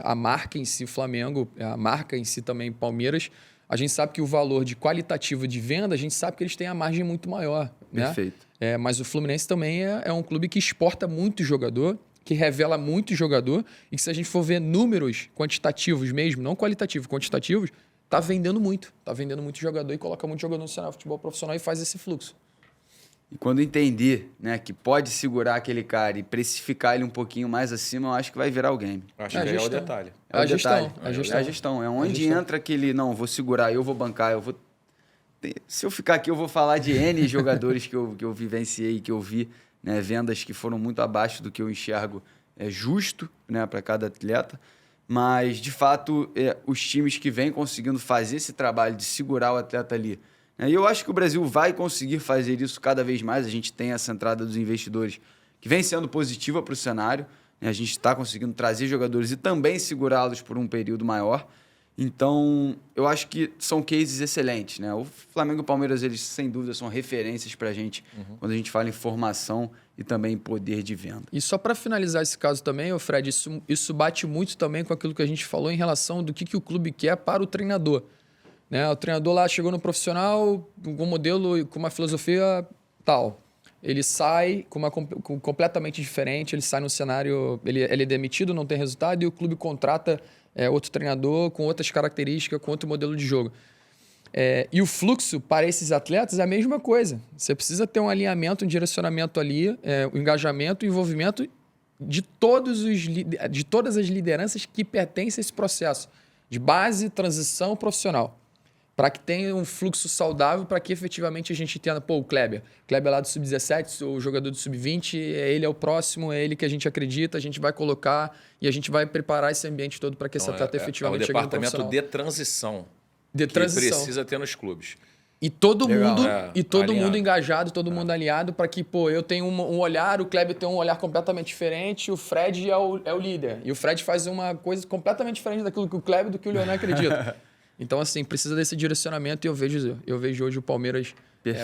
à marca em si, Flamengo, a marca em si também, Palmeiras. A gente sabe que o valor de qualitativo de venda, a gente sabe que eles têm a margem muito maior. Né? Perfeito. Mas o Fluminense também é um clube que exporta muito jogador, que revela muito jogador, e que se a gente for ver números quantitativos mesmo, não qualitativos, quantitativos, tá vendendo muito. Tá vendendo muito jogador e coloca muito jogador no cenário de futebol profissional e faz esse fluxo. E quando entender, né, que pode segurar aquele cara e precificar ele um pouquinho mais acima, eu acho que vai virar o game. Acho É a que aí é o gestão. detalhe. É o A gestão, detalhe. a gestão. É a gestão. É onde gestão. entra aquele, não, vou segurar, eu vou bancar, eu vou... Se eu ficar aqui, eu vou falar de N jogadores que eu vivenciei, que eu vi, né, vendas que foram muito abaixo do que eu enxergo justo, né, para cada atleta. Mas, de fato, os times que vêm conseguindo fazer esse trabalho de segurar o atleta ali. E eu acho que o Brasil vai conseguir fazer isso cada vez mais. A gente tem essa entrada dos investidores que vem sendo positiva para o cenário. A gente está conseguindo trazer jogadores e também segurá-los por um período maior. Então, eu acho que são cases excelentes, né? O Flamengo e o Palmeiras, eles, sem dúvida, são referências para a gente quando a gente fala em formação e também em poder de venda. E só para finalizar esse caso também, Fred, isso bate muito também com aquilo que a gente falou em relação do que o clube quer para o treinador. Né? O treinador lá chegou no profissional com um modelo, com uma filosofia tal. Ele sai com completamente diferente, ele sai no cenário, ele é demitido, não tem resultado, e o clube contrata outro treinador com outras características, com outro modelo de jogo. E o fluxo para esses atletas é a mesma coisa. Você precisa ter um alinhamento, um direcionamento ali, o engajamento, o envolvimento de todas as lideranças que pertencem a esse processo de base, transição profissional. Para que tenha um fluxo saudável, para que efetivamente a gente entenda, o Kleber lá do Sub-17, o jogador do Sub-20, ele é o próximo, é ele que a gente acredita, a gente vai colocar e a gente vai preparar esse ambiente todo para que esse atleta efetivamente chegue no profissional. É o departamento de transição. De transição. Que precisa ter nos clubes. E todo Legal, mundo engajado, todo mundo alinhado para que, eu tenho um olhar, o Kleber tem um olhar completamente diferente, o Fred é o líder. E o Fred faz uma coisa completamente diferente daquilo que o Kleber, do que o Leonel acredita. Então, assim, precisa desse direcionamento e eu vejo hoje o Palmeiras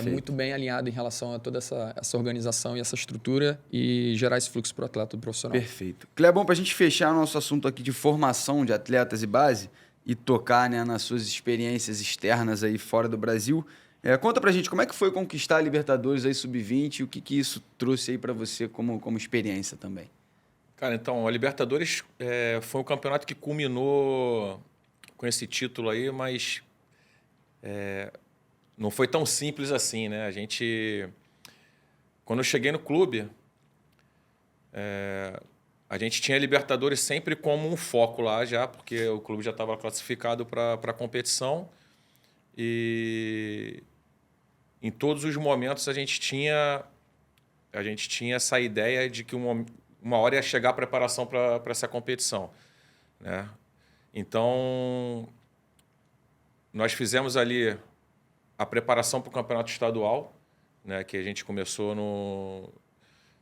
muito bem alinhado em relação a toda essa organização e essa estrutura e gerar esse fluxo para o atleta do profissional. Perfeito. Clebão, para a gente fechar o nosso assunto aqui de formação de atletas e base e tocar, né, nas suas experiências externas aí fora do Brasil, Conta pra gente, como é que foi conquistar a Libertadores aí Sub-20 e o que isso trouxe aí pra você como experiência também? Cara, então, a Libertadores foi um campeonato que culminou com esse título aí, mas não foi tão simples assim, né? Quando eu cheguei no clube, a gente tinha a Libertadores sempre como um foco lá já, porque o clube já estava classificado para a competição e em todos os momentos a gente tinha essa ideia de que uma hora ia chegar a preparação para essa competição, né? Então, nós fizemos ali a preparação para o campeonato estadual, né, que a gente começou no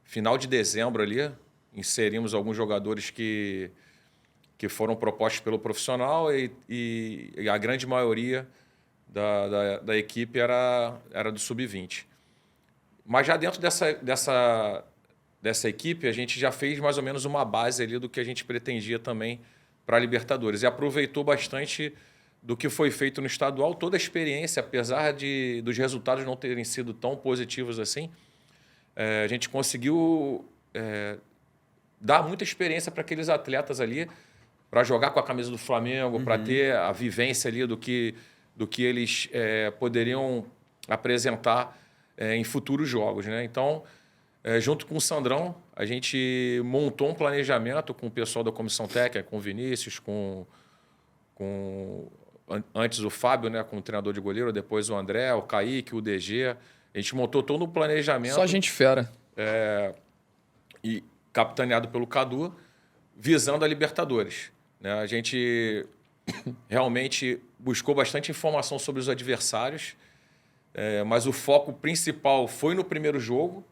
final de dezembro ali, inserimos alguns jogadores que foram propostos pelo profissional e a grande maioria da equipe era do Sub-20. Mas já dentro dessa equipe, a gente já fez mais ou menos uma base ali do que a gente pretendia também para a Libertadores. E aproveitou bastante do que foi feito no estadual, toda a experiência, apesar dos resultados não terem sido tão positivos assim, a gente conseguiu dar muita experiência para aqueles atletas ali, para jogar com a camisa do Flamengo, para ter a vivência ali do que eles poderiam apresentar em futuros jogos, né? Então, junto com o Sandrão, a gente montou um planejamento com o pessoal da comissão técnica, com o Vinícius, antes o Fábio, né, como treinador de goleiro, depois o André, o Kaique, o DG. A gente montou todo o planejamento. Só gente fera. E capitaneado pelo Cadu, visando a Libertadores, né? A gente realmente buscou bastante informação sobre os adversários, mas o foco principal foi no primeiro jogo,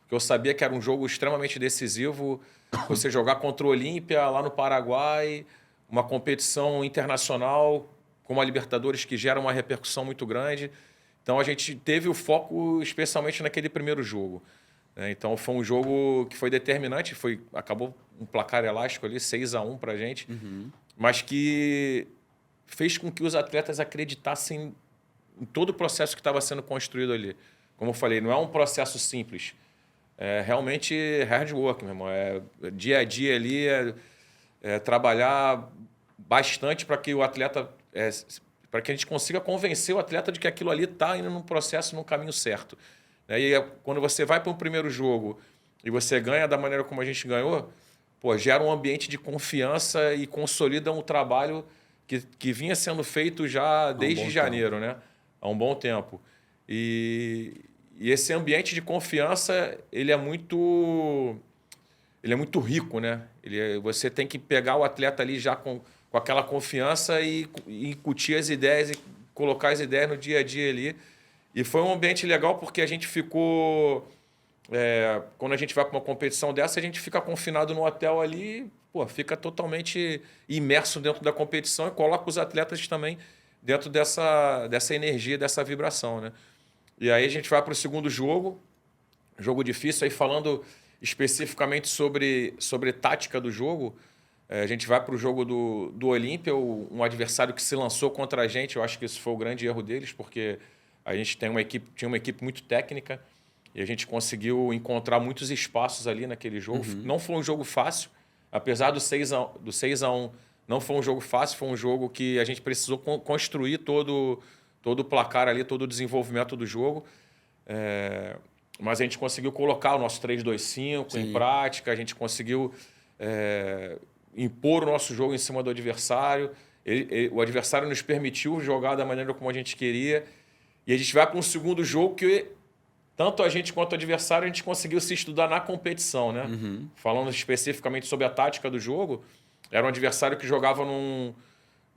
porque eu sabia que era um jogo extremamente decisivo. Você jogar contra o Olímpia lá no Paraguai, uma competição internacional como a Libertadores que gera uma repercussão muito grande. Então a gente teve o foco especialmente naquele primeiro jogo. Então foi um jogo que foi determinante, acabou um placar elástico ali, 6-1 para a gente, mas que fez com que os atletas acreditassem em todo o processo que estava sendo construído ali. Como eu falei, não é um processo simples. É realmente hard work, meu irmão. Dia a dia ali, trabalhar bastante para que o atleta, para que a gente consiga convencer o atleta de que aquilo ali está indo num processo, num caminho certo. E quando você vai para um primeiro jogo e você ganha da maneira como a gente ganhou, gera um ambiente de confiança e consolida um trabalho que vinha sendo feito já desde janeiro, né? Há um bom tempo. E esse ambiente de confiança, ele é muito rico, né? Você tem que pegar o atleta ali já com aquela confiança e incutir as ideias e colocar as ideias no dia a dia ali. E foi um ambiente legal porque a gente ficou... quando a gente vai para uma competição dessa, a gente fica confinado no hotel ali, fica totalmente imerso dentro da competição e coloca os atletas também dentro dessa energia, dessa vibração, né? E aí a gente vai para o segundo jogo difícil, aí falando especificamente sobre tática do jogo, a gente vai para o jogo do Olímpia, um adversário que se lançou contra a gente. Eu acho que isso foi o grande erro deles, porque a gente tinha uma equipe muito técnica e a gente conseguiu encontrar muitos espaços ali naquele jogo. Não foi um jogo fácil, apesar do 6-1, não foi um jogo fácil, foi um jogo que a gente precisou construir todo o placar ali, todo o desenvolvimento do jogo. Mas a gente conseguiu colocar o nosso 3-2-5 em prática, a gente conseguiu impor o nosso jogo em cima do adversário. O adversário nos permitiu jogar da maneira como a gente queria. E a gente vai para um segundo jogo que tanto a gente quanto o adversário a gente conseguiu se estudar na competição, né? Falando especificamente sobre a tática do jogo, era um adversário que jogava num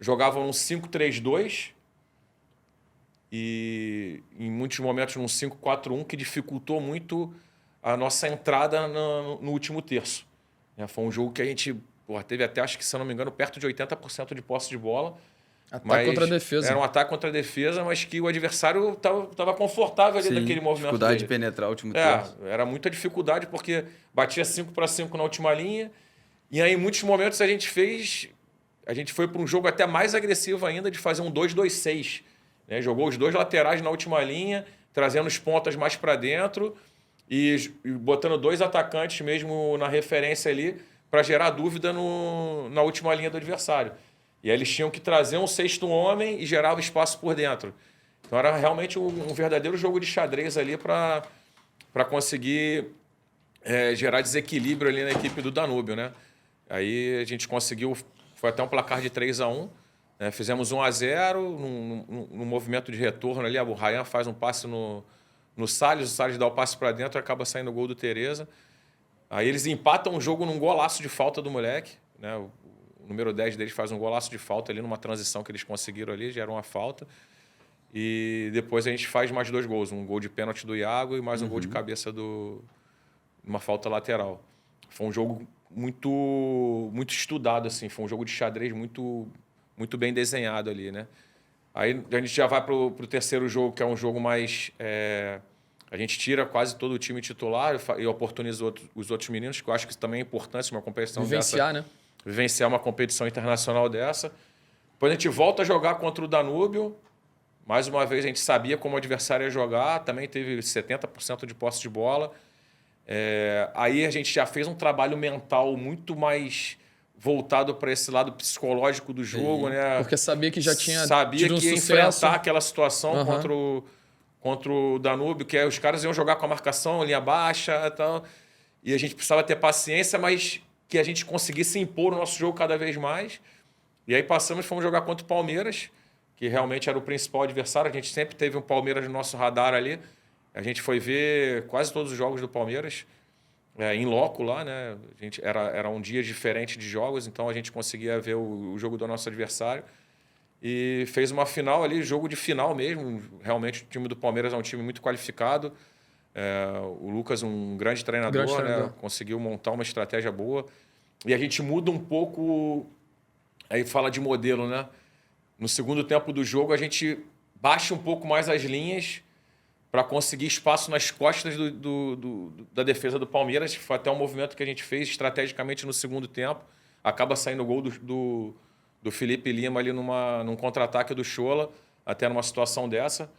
5-3-2 e em muitos momentos num 5-4-1 que dificultou muito a nossa entrada no último terço. Foi um jogo que a gente teve até, acho que se eu não me engano, perto de 80% de posse de bola. Ataque contra a defesa. Era um ataque contra a defesa, mas que o adversário estava confortável ali naquele movimento dificuldade dele. de penetrar o último terço. Era muita dificuldade, porque batia 5-5 na última linha. E aí, em muitos momentos, a gente foi para um jogo até mais agressivo ainda, de fazer um 2-2-6. né? Jogou os 2 laterais na última linha, trazendo os pontas mais para dentro e botando 2 atacantes mesmo na referência ali para gerar dúvida na última linha do adversário. E aí eles tinham que trazer um 6º homem e gerava espaço por dentro. Então era realmente um verdadeiro jogo de xadrez ali para conseguir gerar desequilíbrio ali na equipe do Danúbio, né? Aí a gente conseguiu, foi até um placar de 3-1, né? Fizemos 1-0 num movimento de retorno ali, o Ryan faz um passe no Salles, o Salles dá o passe para dentro e acaba saindo o gol do Tereza. Aí eles empatam o jogo num golaço de falta do moleque, né? O número 10 deles faz um golaço de falta ali numa transição que eles conseguiram ali, gera uma falta. E depois a gente faz mais 2 gols, um gol de pênalti do Iago e mais um gol de cabeça uma falta lateral. Foi um jogo muito estudado, assim, foi um jogo de xadrez muito bem desenhado ali, né? Aí a gente já vai para o terceiro jogo, que é um jogo mais... a gente tira quase todo o time titular e oportuniza os outros meninos, que eu acho que isso também é importante, uma competição Vivenciar, dessa. Né? Vivenciar uma competição internacional dessa. Depois a gente volta a jogar contra o Danúbio. Mais uma vez a gente sabia como o adversário ia jogar, também teve 70% de posse de bola. Aí a gente já fez um trabalho mental muito mais voltado para esse lado psicológico do jogo, né? Porque sabia que já tinha sabia tido um que ia sucesso. enfrentar aquela situação contra o Danúbio, que os caras iam jogar com a marcação, linha baixa e tal. E a gente precisava ter paciência, mas que a gente conseguisse impor o nosso jogo cada vez mais. E aí fomos jogar contra o Palmeiras, que realmente era o principal adversário. A gente sempre teve um Palmeiras no nosso radar ali. A gente foi ver quase todos os jogos do Palmeiras em loco lá, né? A gente, era um dia diferente de jogos, então a gente conseguia ver o jogo do nosso adversário. E fez uma final ali, jogo de final mesmo. Realmente o time do Palmeiras é um time muito qualificado. O Lucas, um grande treinador, né? Conseguiu montar uma estratégia boa. E a gente muda um pouco... Aí fala de modelo, né? No segundo tempo do jogo, a gente baixa um pouco mais as linhas para conseguir espaço nas costas da defesa do Palmeiras. Foi até um movimento que a gente fez estrategicamente no segundo tempo. Acaba saindo o gol do Felipe Lima ali num contra-ataque do Chola, até numa situação dessa.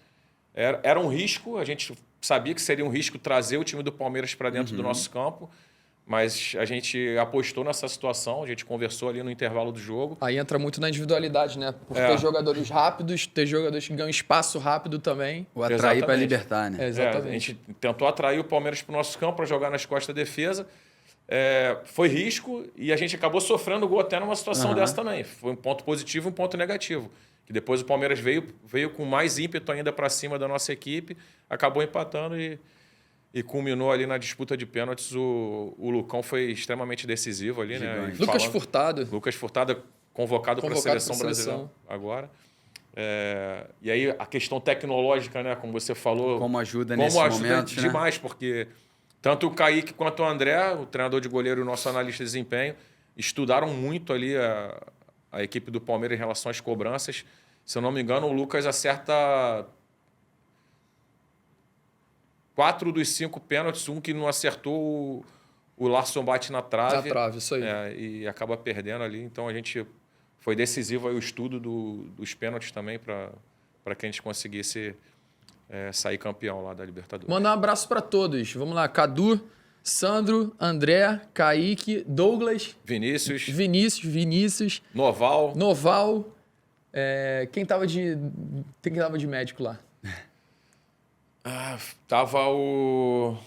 Era um risco, a gente sabia que seria um risco trazer o time do Palmeiras para dentro do nosso campo, mas a gente apostou nessa situação, a gente conversou ali no intervalo do jogo. Aí entra muito na individualidade, né? Por ter jogadores rápidos, ter jogadores que ganham espaço rápido também. O atrair para libertar, né? Exatamente. A gente tentou atrair o Palmeiras para o nosso campo para jogar nas costas da defesa. Foi risco e a gente acabou sofrendo gol até numa situação dessa também. Foi um ponto positivo e um ponto negativo. Que depois o Palmeiras veio com mais ímpeto ainda para cima da nossa equipe, acabou empatando e culminou ali na disputa de pênaltis. O Lucão foi extremamente decisivo ali, né? Lucas Furtado. Lucas Furtado convocado para a seleção brasileira agora. E aí a questão tecnológica, né? Como você falou. Como ajuda nesse momento, né? Demais, porque tanto o Kaique quanto o André, o treinador de goleiro e o nosso analista de desempenho, estudaram muito ali a equipe do Palmeiras em relação às cobranças. Se eu não me engano, o Lucas acerta 4 dos 5 pênaltis, um que não acertou, o Larson bate na trave. Na trave, isso aí. E acaba perdendo ali. Então a gente foi decisivo aí o estudo dos pênaltis também para que a gente conseguisse sair campeão lá da Libertadores. Mandar um abraço para todos. Vamos lá, Cadu, Sandro, André, Kaique, Douglas, Vinícius, Noval. Quem tava de médico lá? Tava o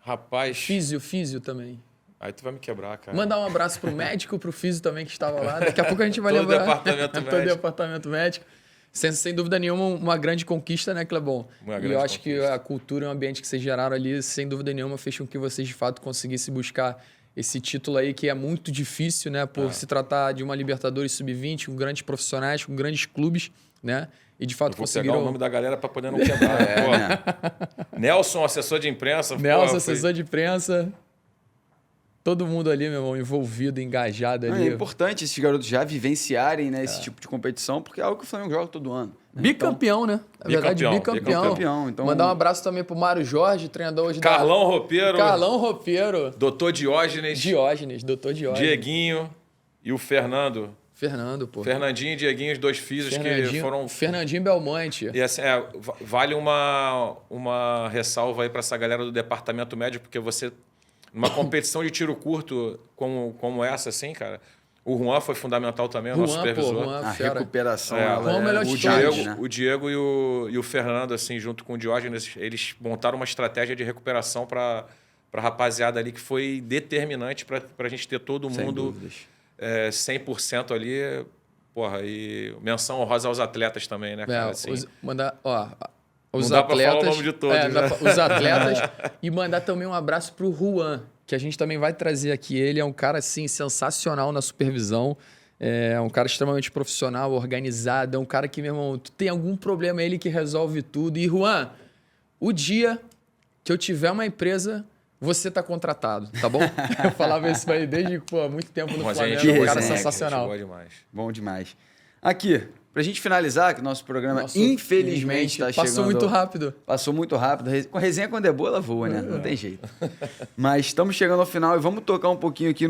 rapaz... Físio também. Aí tu vai me quebrar, cara. Mandar um abraço pro médico, pro físio também que estava lá. Daqui a pouco a gente vai lembrar. Todo departamento médico. Sem dúvida nenhuma, uma grande conquista, né, Clebão? E eu acho que a cultura e o ambiente que vocês geraram ali, sem dúvida nenhuma, fez com que vocês, de fato, conseguissem buscar esse título aí, que é muito difícil, né? Por se tratar de uma Libertadores Sub-20, com grandes profissionais, com grandes clubes, né? E, de fato, conseguiram... Pegar o nome da galera para poder não quebrar. Né? Nelson, assessor de imprensa. Assessor de imprensa... Todo mundo ali, meu irmão, envolvido, engajado ali. É importante esses garotos já vivenciarem, né, esse tipo de competição, porque é algo que o Flamengo joga todo ano. Né? Bicampeão, né? Na verdade, bicampeão. Então... Mandar um abraço também pro Mário Jorge, treinador hoje Carlão Roupeiro. Doutor Diógenes. Doutor Diógenes. Dieguinho e o Fernando. Fernando, pô. Fernandinho e Dieguinho, os dois físicos que foram... Fernandinho Belmonte. E assim, vale uma ressalva aí para essa galera do departamento médico, porque você, numa competição de tiro curto como essa, assim, cara, o Juan foi fundamental também, o nosso supervisor. Pô, Juan, A fera. recuperação, Juan é o melhor o de todos. Diego, o Diego e o Fernando, assim, junto com o Diógenes, eles montaram uma estratégia de recuperação para a rapaziada ali que foi determinante para a gente ter todo Sem mundo dúvidas. 100% ali. Porra, e menção honrosa aos atletas também, né, cara? Assim, Os atletas. Não dá pra falar o nome de todos, né? Os atletas. E mandar também um abraço pro Juan, que a gente também vai trazer aqui. Ele é um cara, assim, sensacional na supervisão. É um cara extremamente profissional, organizado. É um cara que, meu irmão, tu tem algum problema, é ele que resolve tudo. E, Juan, o dia que eu tiver uma empresa, você tá contratado, tá bom? Eu falava isso aí desde muito tempo no Mas Flamengo. gente É um cara resenha, sensacional. Gente boa demais. Bom demais. Aqui, pra gente finalizar, que o nosso programa, infelizmente, tá chegando... Passou muito rápido. Passou muito rápido. Com resenha, quando é boa, ela voa, né? Não tem jeito. Mas estamos chegando ao final e vamos tocar um pouquinho aqui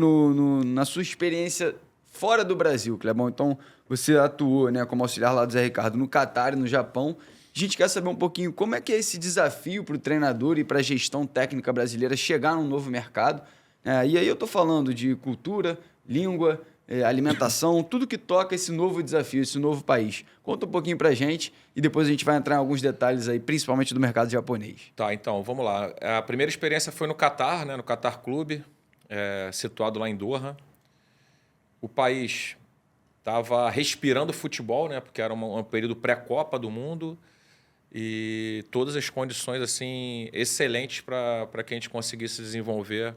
na sua experiência fora do Brasil, Clebão. Então, você atuou, né, como auxiliar lá do Zé Ricardo no Catar e no Japão. A gente quer saber um pouquinho como é que é esse desafio para o treinador e para a gestão técnica brasileira chegar num novo mercado. E aí eu estou falando de cultura, língua, alimentação, tudo que toca esse novo desafio, esse novo país. Conta um pouquinho para a gente e depois a gente vai entrar em alguns detalhes aí, principalmente do mercado japonês. Tá, então, vamos lá. A primeira experiência foi no Catar, né, no Catar Clube, situado lá em Doha. O país estava respirando futebol, né, porque era um período pré-Copa do Mundo e todas as condições assim excelentes para que a gente conseguisse desenvolver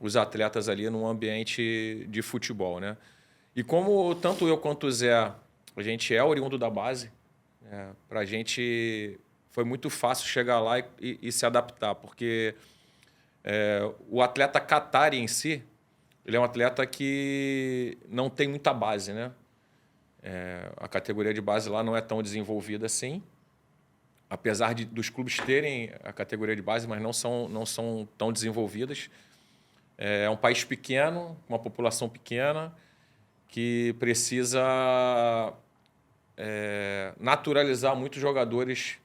os atletas ali num ambiente de futebol, né? E como tanto eu quanto o Zé, a gente é oriundo da base, para a gente foi muito fácil chegar lá e se adaptar, porque o atleta catari em si, ele é um atleta que não tem muita base, né? A categoria de base lá não é tão desenvolvida assim, apesar dos clubes terem a categoria de base, mas não são tão desenvolvidas. É um país pequeno, uma população pequena, que precisa naturalizar muitos jogadores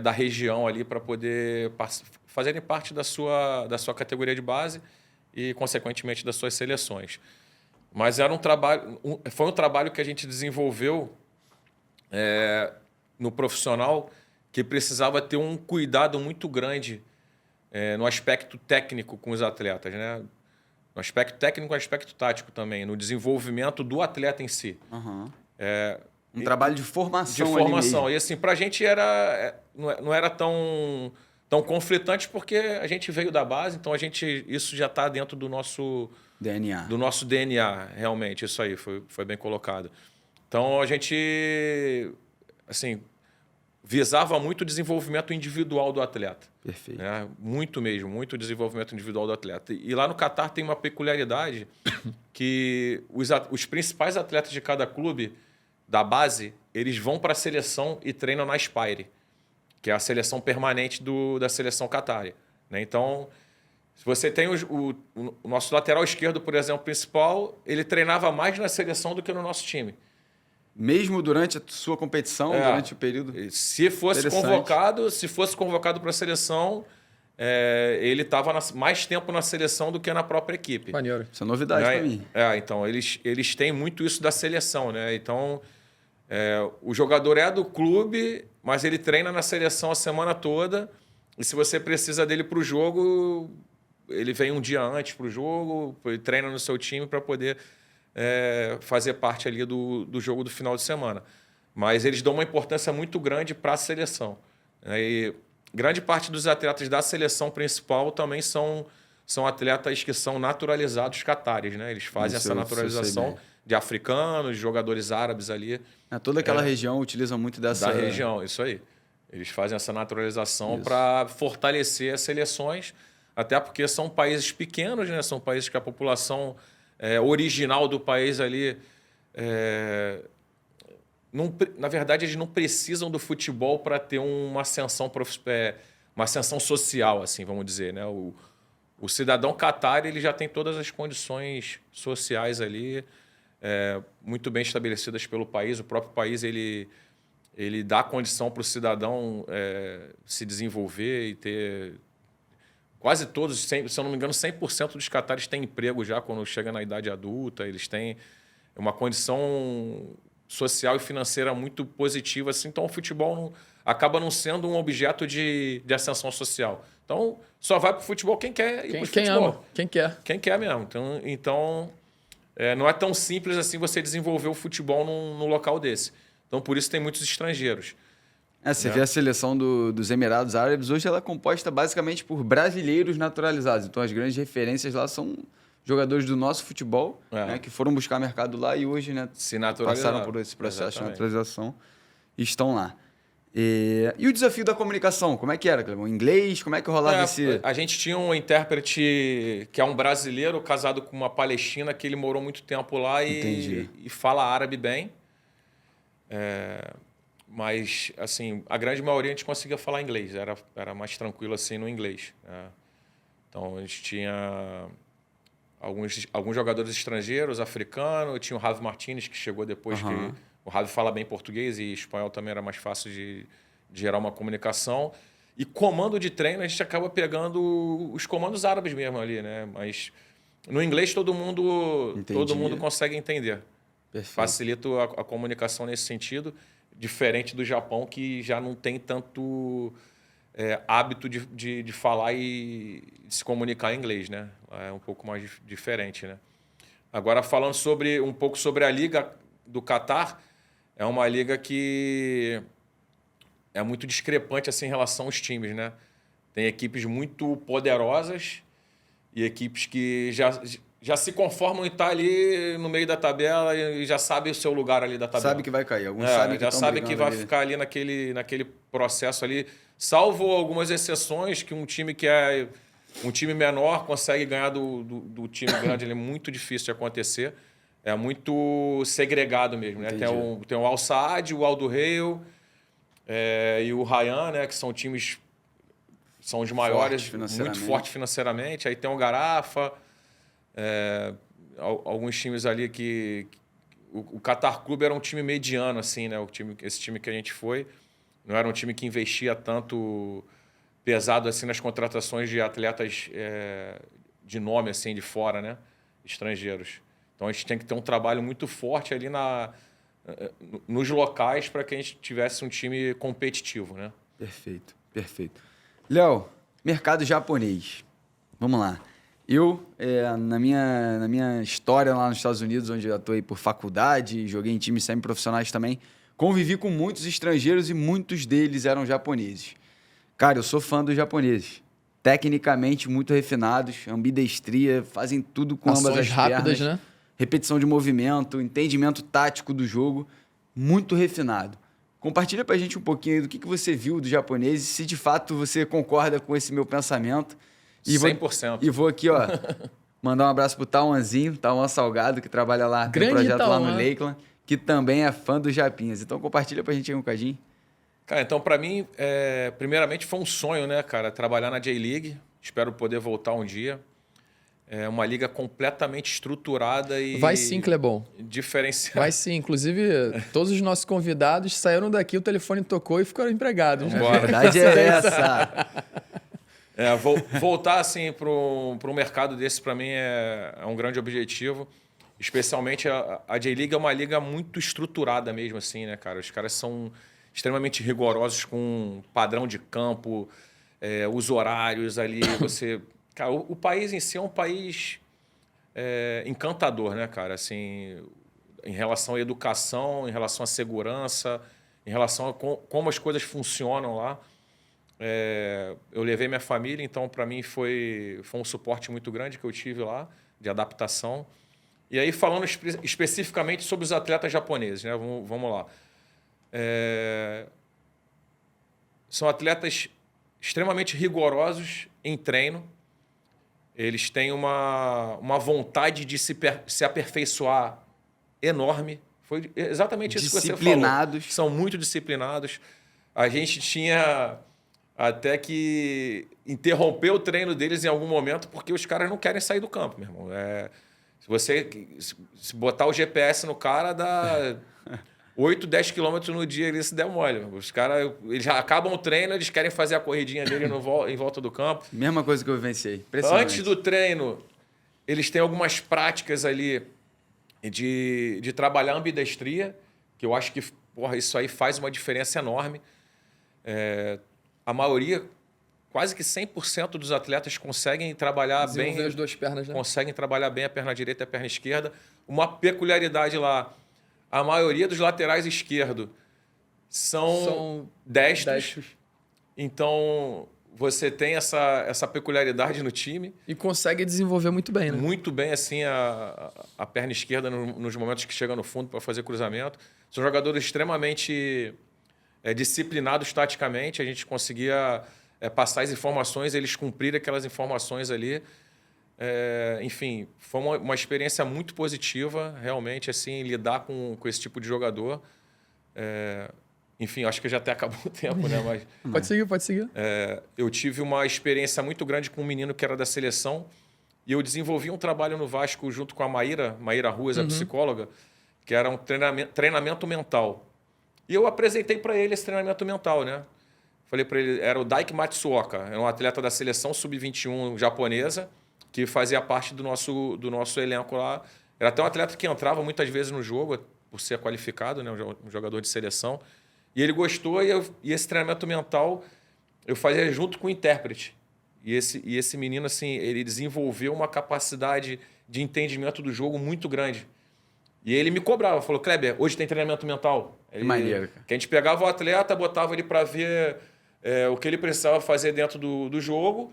da região ali para poder fazerem parte da sua categoria de base e, consequentemente, das suas seleções. Mas era foi um trabalho que a gente desenvolveu no profissional, que precisava ter um cuidado muito grande no aspecto técnico com os atletas, né? No aspecto técnico e no aspecto tático também, no desenvolvimento do atleta em si. Uhum. Um trabalho de formação. De formação. E assim, para a gente não era tão conflitante, porque a gente veio da base, então isso já está dentro do nosso DNA. Do nosso DNA, realmente. Isso aí foi bem colocado. Então, a gente assim, visava muito o desenvolvimento individual do atleta. Perfeito. Né? Muito mesmo, muito desenvolvimento individual do atleta. E lá no Catar tem uma peculiaridade que os principais atletas de cada clube da base, eles vão para a seleção e treinam na Spire, que é a seleção permanente da seleção Qatari. Né? Então, se você tem o nosso lateral esquerdo, por exemplo, principal, ele treinava mais na seleção do que no nosso time. Mesmo durante a sua competição, durante o período? Se fosse convocado para a seleção, ele estava mais tempo na seleção do que na própria equipe. Maneiro. Isso é novidade para mim. Então, eles têm muito isso da seleção, né? Então, o jogador é do clube, mas ele treina na seleção a semana toda, e se você precisa dele para o jogo, ele vem um dia antes para o jogo, ele treina no seu time para poder fazer parte ali do jogo do final de semana. Mas eles dão uma importância muito grande para a seleção. E grande parte dos atletas da seleção principal também são atletas que são naturalizados catares, né? Eles fazem essa naturalização de africanos, de jogadores árabes ali. Toda aquela região utiliza muito dessa... Da região, isso aí. Eles fazem essa naturalização para fortalecer as seleções, até porque são países pequenos, né? São países que a população original do país ali... na verdade, eles não precisam do futebol para ter uma ascensão social, assim, vamos dizer, né? O cidadão catari, ele já tem todas as condições sociais ali muito bem estabelecidas pelo país. O próprio país ele dá condição para o cidadão se desenvolver e ter... Quase todos, se eu não me engano, 100% dos catares têm emprego já quando chega na idade adulta. Eles têm uma condição social e financeira muito positiva. Assim, então, o futebol acaba não sendo um objeto de ascensão social. Então, só vai para o futebol quem quer ir para o futebol. Quem ama, quem quer. Quem quer mesmo. Então não é tão simples assim você desenvolver o futebol num local desse. Então, por isso tem muitos estrangeiros. Você vê a seleção dos Emirados Árabes, hoje ela é composta basicamente por brasileiros naturalizados. Então, as grandes referências lá são jogadores do nosso futebol, né, que foram buscar mercado lá e hoje, né, se naturalizaram. passaram por esse processo Exatamente. de naturalização e estão lá. E o desafio da comunicação, como é que era, Clebão? Inglês? Como é que rolava esse... A gente tinha um intérprete que é um brasileiro casado com uma palestina que ele morou muito tempo lá e fala árabe bem. Mas, assim, a grande maioria a gente conseguia falar inglês. Era mais tranquilo, assim, no inglês. Né? Então, a gente tinha alguns jogadores estrangeiros, africanos. Tinha o Javi Martinez, que chegou depois que... O Javi fala bem português e espanhol também era mais fácil de gerar uma comunicação. E comando de treino, a gente acaba pegando os comandos árabes mesmo ali, né? Mas no inglês todo mundo consegue entender. Perfeito. Facilita a comunicação nesse sentido, diferente do Japão, que já não tem tanto hábito de falar e de se comunicar em inglês, né? É um pouco mais diferente, né? Agora, falando um pouco sobre a Liga do Catar, é uma liga que é muito discrepante assim, em relação aos times, né? Tem equipes muito poderosas e equipes que já se conformam em estar ali no meio da tabela e já sabe o seu lugar ali da tabela. Sabe que vai cair. Alguns sabem que já sabe que vai ficar ali naquele processo ali, salvo algumas exceções que um time menor consegue ganhar do time grande. Ele é muito difícil de acontecer. É muito segregado mesmo, né? Tem o Al Saad, o Al Duhail e o Rayyan, né? Que são times... São os maiores, muito fortes financeiramente. Aí tem o Garafa, alguns times ali que... O Qatar Clube era um time mediano, assim, né? Esse time que a gente foi. Não era um time que investia tanto pesado assim nas contratações de atletas de nome, assim, de fora, né? Estrangeiros. Então, a gente tem que ter um trabalho muito forte ali nos locais para que a gente tivesse um time competitivo, né? Perfeito, perfeito. Léo, mercado japonês. Vamos lá. Eu, na minha história lá nos Estados Unidos, onde eu atuei por faculdade, joguei em times semi-profissionais também, convivi com muitos estrangeiros e muitos deles eram japoneses. Cara, eu sou fã dos japoneses. Tecnicamente muito refinados, ambidestria, fazem tudo com ambas as rápidas, pernas. né? Repetição de movimento, entendimento tático do jogo, muito refinado. Compartilha pra gente um pouquinho aí do que você viu do japonês e se de fato você concorda com esse meu pensamento. E 100%. Vou aqui, ó, mandar um abraço pro Tauanzinho, Tauan Salgado, que trabalha lá, tem um projeto lá no Lakeland, que também é fã dos Japinhas. Então compartilha pra gente aí um bocadinho. Cara, então pra mim, primeiramente foi um sonho, né, cara, trabalhar na J-League. Espero poder voltar um dia. É uma liga completamente estruturada e... Vai sim, Clebão. Diferenciada. Vai sim. Inclusive, todos os nossos convidados saíram daqui, o telefone tocou e ficaram empregados. A verdade é essa. Voltar assim, para um mercado desse, para mim, é um grande objetivo. Especialmente a J-League é uma liga muito estruturada mesmo, assim, né, cara? Os caras são extremamente rigorosos com padrão de campo, os horários ali, você... Cara, o país em si é um país encantador, né, cara? Assim, em relação à educação, em relação à segurança, em relação a como as coisas funcionam lá. Eu levei minha família, então, para mim, foi um suporte muito grande que eu tive lá, de adaptação. E aí, falando especificamente sobre os atletas japoneses, né? Vamos lá. São atletas extremamente rigorosos em treino. Eles têm uma vontade de se aperfeiçoar enorme. Foi exatamente isso que você falou. Disciplinados. São muito disciplinados. A gente tinha até que interromper o treino deles em algum momento porque os caras não querem sair do campo, meu irmão. Se botar o GPS no cara, dá 8, 10 quilômetros no dia, ele se der mole. Os caras, eles já acabam o treino, eles querem fazer a corridinha dele em volta do campo. Mesma coisa que eu vivenciei. Impressionante. Antes do treino, eles têm algumas práticas ali de trabalhar ambidestria, que eu acho que isso aí faz uma diferença enorme. A maioria, quase que 100% dos atletas conseguem trabalhar bem as duas pernas, né? Conseguem trabalhar bem a perna direita e a perna esquerda. Uma peculiaridade lá, a maioria dos laterais esquerdos são destros. Então, você tem essa peculiaridade no time. E consegue desenvolver muito bem, né? Muito bem, assim, a perna esquerda nos momentos que chega no fundo para fazer cruzamento. São jogadores extremamente disciplinados taticamente. A gente conseguia passar as informações, eles cumpriram aquelas informações ali. Enfim, foi uma experiência muito positiva, realmente, assim, lidar com esse tipo de jogador. Enfim, acho que já até acabou o tempo, né? Mas, pode seguir. Eu tive uma experiência muito grande com um menino que era da seleção e eu desenvolvi um trabalho no Vasco junto com a Maíra Ruas, a psicóloga, que era um treinamento mental. E eu apresentei para ele esse treinamento mental, né? Falei para ele, era o Daiki Matsuoka, era um atleta da seleção sub-21 japonesa, que fazia parte do nosso elenco lá. Era até um atleta que entrava muitas vezes no jogo, por ser qualificado, né, um jogador de seleção. E ele gostou e esse treinamento mental eu fazia junto com o intérprete. E esse menino, assim, ele desenvolveu uma capacidade de entendimento do jogo muito grande. E ele me cobrava, falou, Kleber, hoje tem treinamento mental. Maneiro, cara. Que a gente pegava o atleta, botava ele para ver o que ele precisava fazer dentro do jogo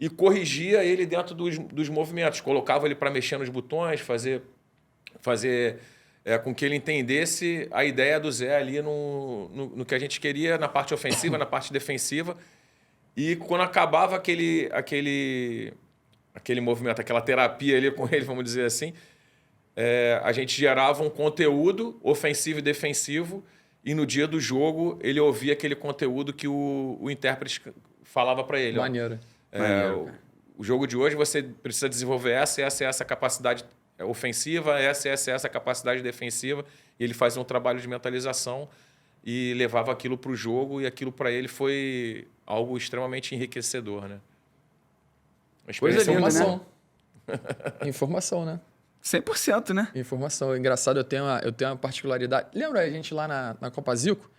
e corrigia ele dentro dos movimentos. Colocava ele para mexer nos botões, fazer com que ele entendesse a ideia do Zé ali no que a gente queria, na parte ofensiva, na parte defensiva. E quando acabava aquele movimento, aquela terapia ali com ele, vamos dizer assim, a gente gerava um conteúdo ofensivo e defensivo e no dia do jogo ele ouvia aquele conteúdo que o intérprete falava para ele. Maneiro. O jogo de hoje você precisa desenvolver essa capacidade ofensiva, essa capacidade defensiva, e ele fazia um trabalho de mentalização e levava aquilo para o jogo, e aquilo para ele foi algo extremamente enriquecedor, né? Informação. Informação, né? 100%, né? Informação. Engraçado, eu tenho uma particularidade. Lembra a gente lá na Copa Zico?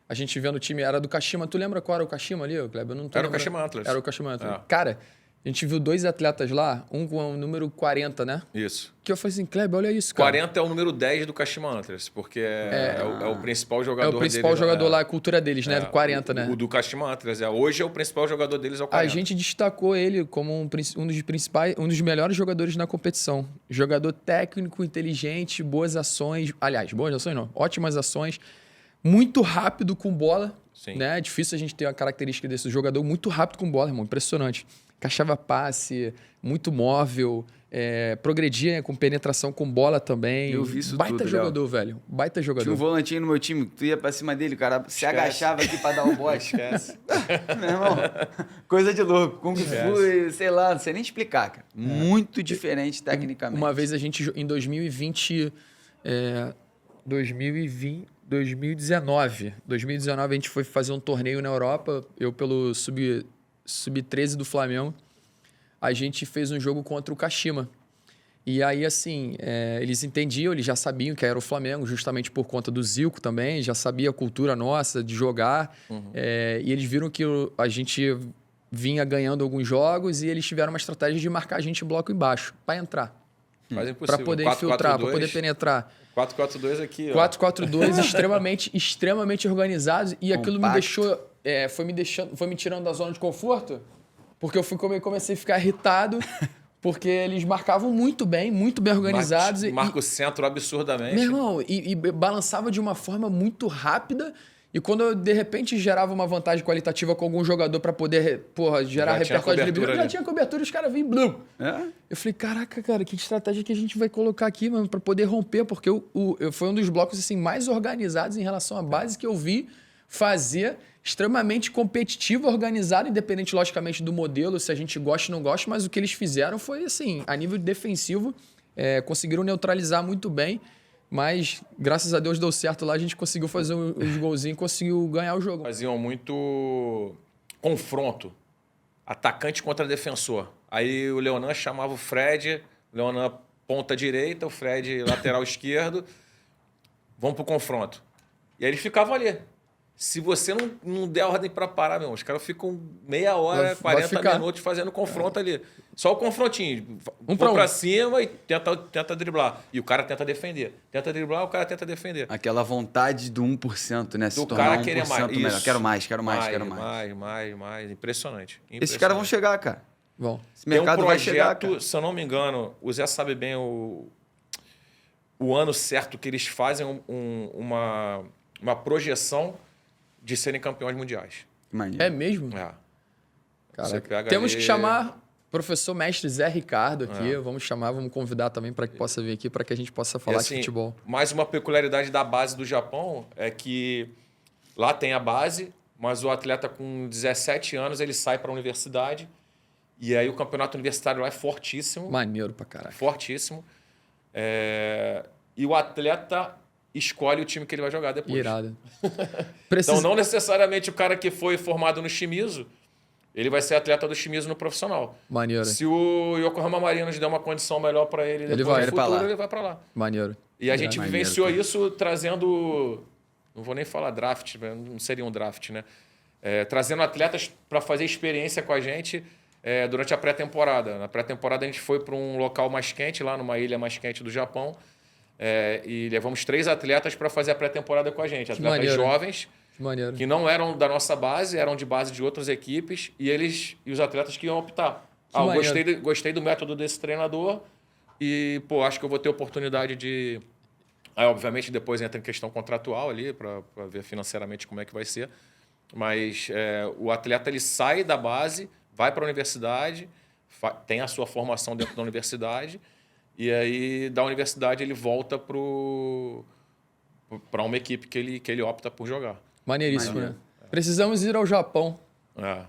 A gente vendo o time, era do Kashima. Tu lembra qual era o Kashima ali, Kleber? Era o Kashima Antlers. Era o Kashima Antlers. Cara, a gente viu 2 atletas lá, um com o número 40, né? Isso. Que eu falei assim, Kleber, olha isso, cara. 40 é o número 10 do Kashima Antlers, porque é o principal jogador deles. É o principal jogador lá, a cultura deles, né? Do 40, né? O do Kashima Antlers. Hoje é o principal jogador deles, é o 40. A gente destacou ele como um dos melhores jogadores na competição. Jogador técnico, inteligente, boas ações. Aliás, boas ações não, ótimas ações. Muito rápido com bola. Sim. Né? É difícil a gente ter uma característica desse jogador muito rápido com bola, irmão. Impressionante. Encaixava passe, muito móvel, progredia com penetração com bola também. Eu vi isso Baita tudo, jogador, Léo. velho. Baita jogador. Tinha um volantinho no meu time, tu ia pra cima dele, o cara se agachava aqui pra dar o bote. Esquece. Meu irmão, coisa de louco. Kung Fu, sei lá, não sei nem explicar, cara. Muito diferente tecnicamente. Uma vez a gente, em 2019, a gente foi fazer um torneio na Europa, eu pelo Sub-13 do Flamengo, a gente fez um jogo contra o Kashima. E aí, assim, eles entendiam, eles já sabiam que era o Flamengo, justamente por conta do Zico também, já sabia a cultura nossa de jogar. E eles viram que a gente vinha ganhando alguns jogos e eles tiveram uma estratégia de marcar a gente em bloco embaixo, para entrar. Mas é impossível. Para poder infiltrar, para poder penetrar. 4-4-2 aqui, 4-4-2 extremamente organizados. E aquilo me Compacto. deixou... Foi me tirando da zona de conforto, porque eu comecei a ficar irritado, porque eles marcavam muito bem organizados. Marca o centro absurdamente. Meu irmão, e balançava de uma forma muito rápida. E quando eu, de repente, gerava uma vantagem qualitativa com algum jogador para poder, gerar repertório de drible, já tinha cobertura e os caras vinham blum. Eu falei, caraca, cara, que estratégia que a gente vai colocar aqui, mano, para poder romper, porque foi um dos blocos assim, mais organizados em relação à base que eu vi fazer, extremamente competitivo, organizado, independente, logicamente, do modelo, se a gente gosta ou não gosta, mas o que eles fizeram foi, assim, a nível defensivo, conseguiram neutralizar muito bem, mas graças a Deus deu certo lá, a gente conseguiu fazer os golzinhos e conseguiu ganhar o jogo. Faziam muito confronto, atacante contra defensor. Aí o Leonan chamava o Fred, o Leonan ponta direita, o Fred lateral esquerdo, vamos pro confronto. E aí eles ficavam ali. Se você não der ordem para parar, meu, os caras ficam meia hora, 40 minutos fazendo confronto ali. Só o confrontinho. Pra cima e tenta driblar. E o cara tenta defender. Tenta driblar, o cara tenta defender. Aquela vontade do 1%, né? Se Do tornar cara querer mais. melhor. Isso. Quero mais. Mais. Impressionante. Esses caras vão chegar, cara. Bom. Esse mercado Tem um vai chegar, projeto, cara. se eu não me engano, o Zé sabe bem o ano certo que eles fazem uma projeção de serem campeões mundiais. Maneiro. É mesmo? É. Cara, Você pega temos ali- que chamar professor mestre Zé Ricardo aqui. Vamos convidar também para que possa vir aqui, para que a gente possa falar E, assim, de futebol. Mais uma peculiaridade da base do Japão é que lá tem a base, mas o atleta com 17 anos ele sai para a universidade e aí o campeonato universitário lá é fortíssimo. Maneiro pra caralho. Fortíssimo. E o atleta escolhe o time que ele vai jogar depois. Irado. Então, não necessariamente o cara que foi formado no Shimizu, ele vai ser atleta do Shimizu no profissional. Maneiro. Se o Yokohama Marinos der uma condição melhor para ele depois vai, no ele pra futuro, lá. ele vai para lá. Maneiro. E a gente Maneiro, vivenciou cara. isso trazendo... Não vou nem falar draft, não seria um draft, né? Trazendo atletas para fazer experiência com a gente durante a pré-temporada. Na pré-temporada a gente foi para um local mais quente, lá numa ilha mais quente do Japão, e levamos 3 atletas para fazer a pré-temporada com a gente. Atletas maneiro. jovens, Que maneiro. que não eram da nossa base, eram de base de outras equipes, e os atletas que iam optar. Eu maneiro. gostei do método desse treinador e, acho que eu vou ter oportunidade de... Aí, obviamente, depois entra em questão contratual ali, para ver financeiramente como é que vai ser. Mas o atleta ele sai da base, vai para a universidade, tem a sua formação dentro da universidade, e aí da universidade ele volta para uma equipe que ele opta por jogar. Maneiríssimo, né? Precisamos ir ao Japão.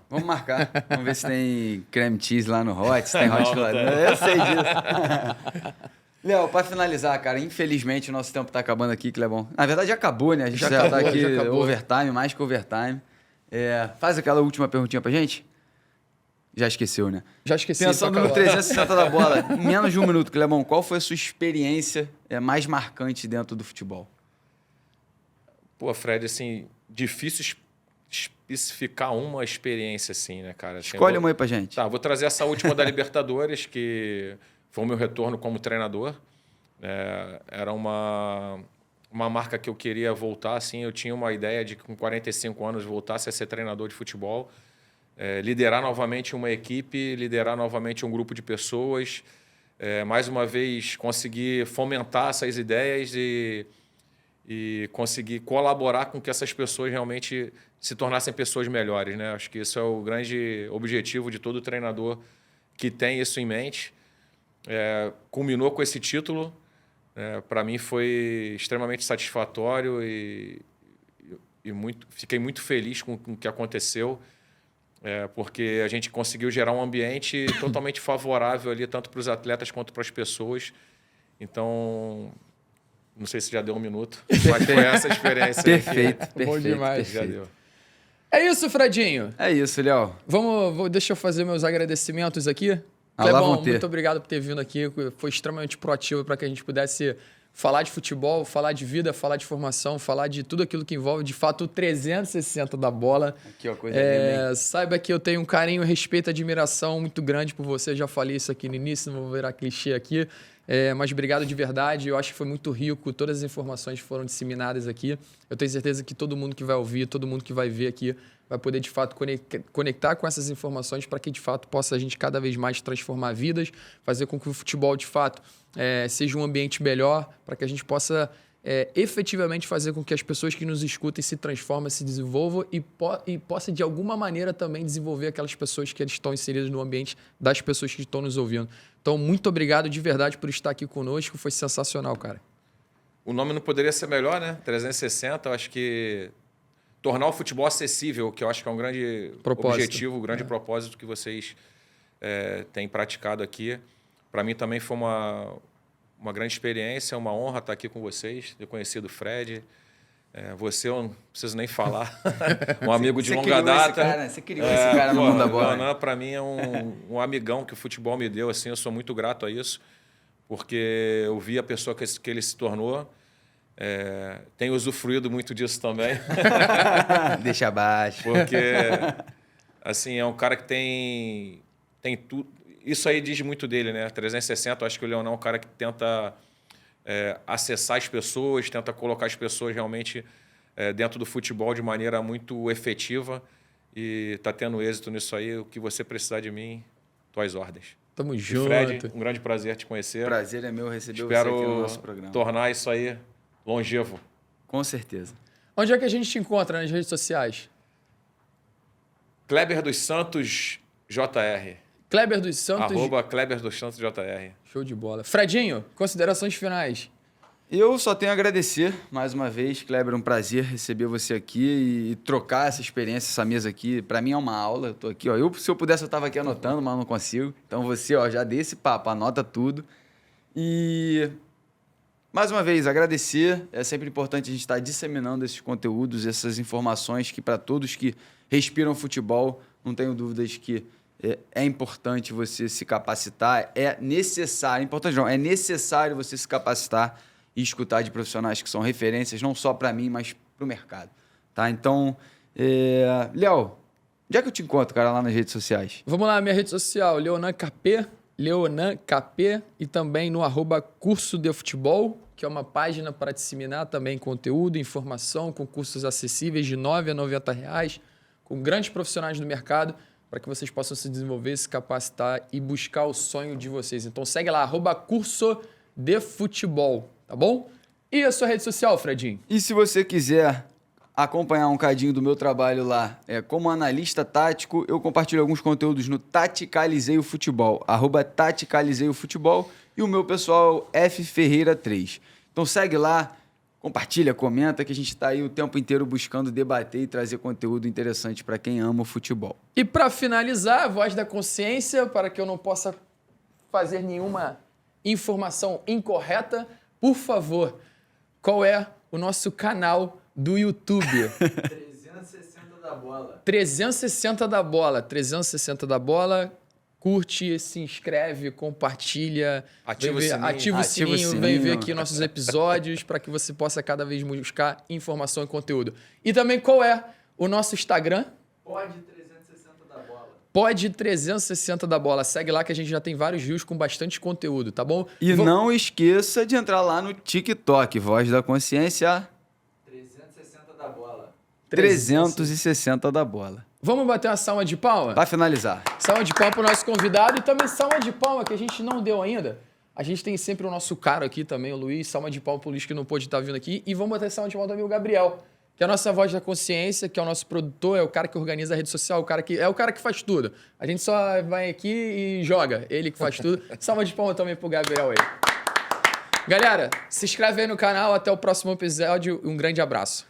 Vamos marcar. Vamos ver se tem creme cheese lá no hot, se tem hot Não chocolate. tem. Eu sei disso. Léo, pra finalizar, cara, infelizmente o nosso tempo tá acabando aqui, Clebão. Na verdade já acabou, né? A gente já tá acabou, aqui já acabou. overtime, mais que overtime. Faz aquela última perguntinha pra gente. Já esqueceu, né? Já esqueci. Pensando pra no acabar. 360 da bola, em menos de um minuto, Clebão, qual foi a sua experiência mais marcante dentro do futebol? Pô, Fred, assim, difícil especificar uma experiência assim, né, cara? Assim, Escolhe uma aí pra gente. Tá, vou trazer essa última da Libertadores, que foi o meu retorno como treinador. Era uma marca que eu queria voltar, assim, eu tinha uma ideia de que com 45 anos voltasse a ser treinador de futebol, liderar novamente uma equipe, liderar novamente um grupo de pessoas, mais uma vez conseguir fomentar essas ideias e conseguir colaborar com que essas pessoas realmente se tornassem pessoas melhores, né? Acho que isso é o grande objetivo de todo treinador que tem isso em mente. Culminou com esse título. Para mim foi extremamente satisfatório e fiquei muito feliz com o que aconteceu, porque a gente conseguiu gerar um ambiente totalmente favorável ali, tanto para os atletas quanto para as pessoas. Então, não sei se já deu um minuto, mas foi essa a experiência. Perfeito, perfeito. Bom demais. Já perfeito. deu. É isso, Fredinho. É isso, Léo. Deixa eu fazer meus agradecimentos aqui. Lá Clebão, vão ter. muito obrigado por ter vindo aqui. Foi extremamente proativo para que a gente pudesse falar de futebol, falar de vida, falar de formação, falar de tudo aquilo que envolve, de fato, o 360 da bola. Aqui, ó, coisa linda, hein? Saiba que eu tenho um carinho, respeito e admiração muito grande por você. Eu já falei isso aqui no início, não vou virar clichê aqui. Mas obrigado de verdade. Eu acho que foi muito rico. Todas as informações foram disseminadas aqui. Eu tenho certeza que todo mundo que vai ouvir, todo mundo que vai ver aqui, vai poder, de fato, conectar com essas informações para que, de fato, possa a gente cada vez mais transformar vidas, fazer com que o futebol, de fato, seja um ambiente melhor, para que a gente possa efetivamente fazer com que as pessoas que nos escutem se transformem, se desenvolvam e possa, de alguma maneira, também desenvolver aquelas pessoas que estão inseridas no ambiente das pessoas que estão nos ouvindo. Então, muito obrigado de verdade por estar aqui conosco. Foi sensacional, cara. O nome não poderia ser melhor, né? 360, eu acho que tornar o futebol acessível, que eu acho que é um grande objetivo, um grande propósito que vocês têm praticado aqui. Para mim também foi uma grande experiência, é uma honra estar aqui com vocês, ter conhecido o Fred. Você eu não preciso nem falar, um amigo de longa data. Você criou esse cara no mundo da bola. O Renan, para mim, é um amigão que o futebol me deu. Assim, eu sou muito grato a isso, porque eu vi a pessoa que ele se tornou. Tenho usufruído muito disso também. Deixa abaixo. Porque assim, é um cara que tem tudo. Isso aí diz muito dele, né? 360, eu acho que o Leonão é um cara que tenta acessar as pessoas, tenta colocar as pessoas realmente dentro do futebol de maneira muito efetiva e está tendo êxito nisso aí. O que você precisar de mim, tuas ordens. Tamo E junto. Fred, um grande prazer te conhecer. Prazer é meu receber você Espero aqui no nosso programa. tornar isso aí longevo. Com certeza. Onde é que a gente te encontra nas redes sociais? Kleber dos Santos JR. Kleber dos Santos. @ Kleber dos Santos JR. Show de bola. Fredinho, considerações finais. Eu só tenho a agradecer mais uma vez, Kleber, um prazer receber você aqui e trocar essa experiência, essa mesa aqui. Para mim é uma aula, eu tô aqui, ó. Se eu pudesse eu tava aqui anotando, mas não consigo. Então você, ó, já dê esse papo, anota tudo. E mais uma vez agradecer. É sempre importante a gente estar disseminando esses conteúdos, essas informações que para todos que respiram futebol, não tenho dúvidas que é importante você se capacitar, é necessário, importante não, é necessário você se capacitar e escutar de profissionais que são referências, não só para mim, mas para o mercado. Tá? Então, Léo, onde é que eu te encontro, cara, lá nas redes sociais? Vamos lá, minha rede social, Leonan KP, e também no @curso de futebol, que é uma página para disseminar também conteúdo, informação, com cursos acessíveis de R$ 9 a R$ 90, com grandes profissionais do mercado, para que vocês possam se desenvolver, se capacitar e buscar o sonho de vocês. Então segue lá, @curso de futebol, tá bom? E a sua rede social, Fredinho? E se você quiser acompanhar um cadinho do meu trabalho lá, como analista tático, eu compartilho alguns conteúdos no Taticalizei o Futebol, @Taticalizei o Futebol, e o meu pessoal fferreira3. Então segue lá, compartilha, comenta, que a gente está aí o tempo inteiro buscando debater e trazer conteúdo interessante para quem ama o futebol. E para finalizar, a voz da consciência, para que eu não possa fazer nenhuma informação incorreta, por favor, qual é o nosso canal do YouTube? 360 da bola. 360 da bola. 360 da bola. Curte, se inscreve, compartilha. Ativa o sininho. Ativa o Ativa o sininho, vem sininho. ver aqui nossos episódios para que você possa cada vez buscar informação e conteúdo. E também qual é o nosso Instagram? Pod 360 da bola. Pod 360 da bola. Segue lá que a gente já tem vários reels com bastante conteúdo, tá bom? E não esqueça de entrar lá no TikTok, Voz da Consciência 360 da bola. 360 da bola. Vamos bater uma salva de palma? Para finalizar. Salva de palma pro nosso convidado e também salva de palma que a gente não deu ainda. A gente tem sempre o nosso caro aqui também, o Luiz. Salva de palma pro Luiz que não pôde estar vindo aqui. E vamos bater salva de palma também o Gabriel, que é a nossa voz da consciência, que é o nosso produtor, é o cara que organiza a rede social, é o cara que faz tudo. A gente só vai aqui e joga. Ele que faz tudo. Salva de palma também pro Gabriel aí. Galera, se inscreve aí no canal. Até o próximo episódio. Um grande abraço.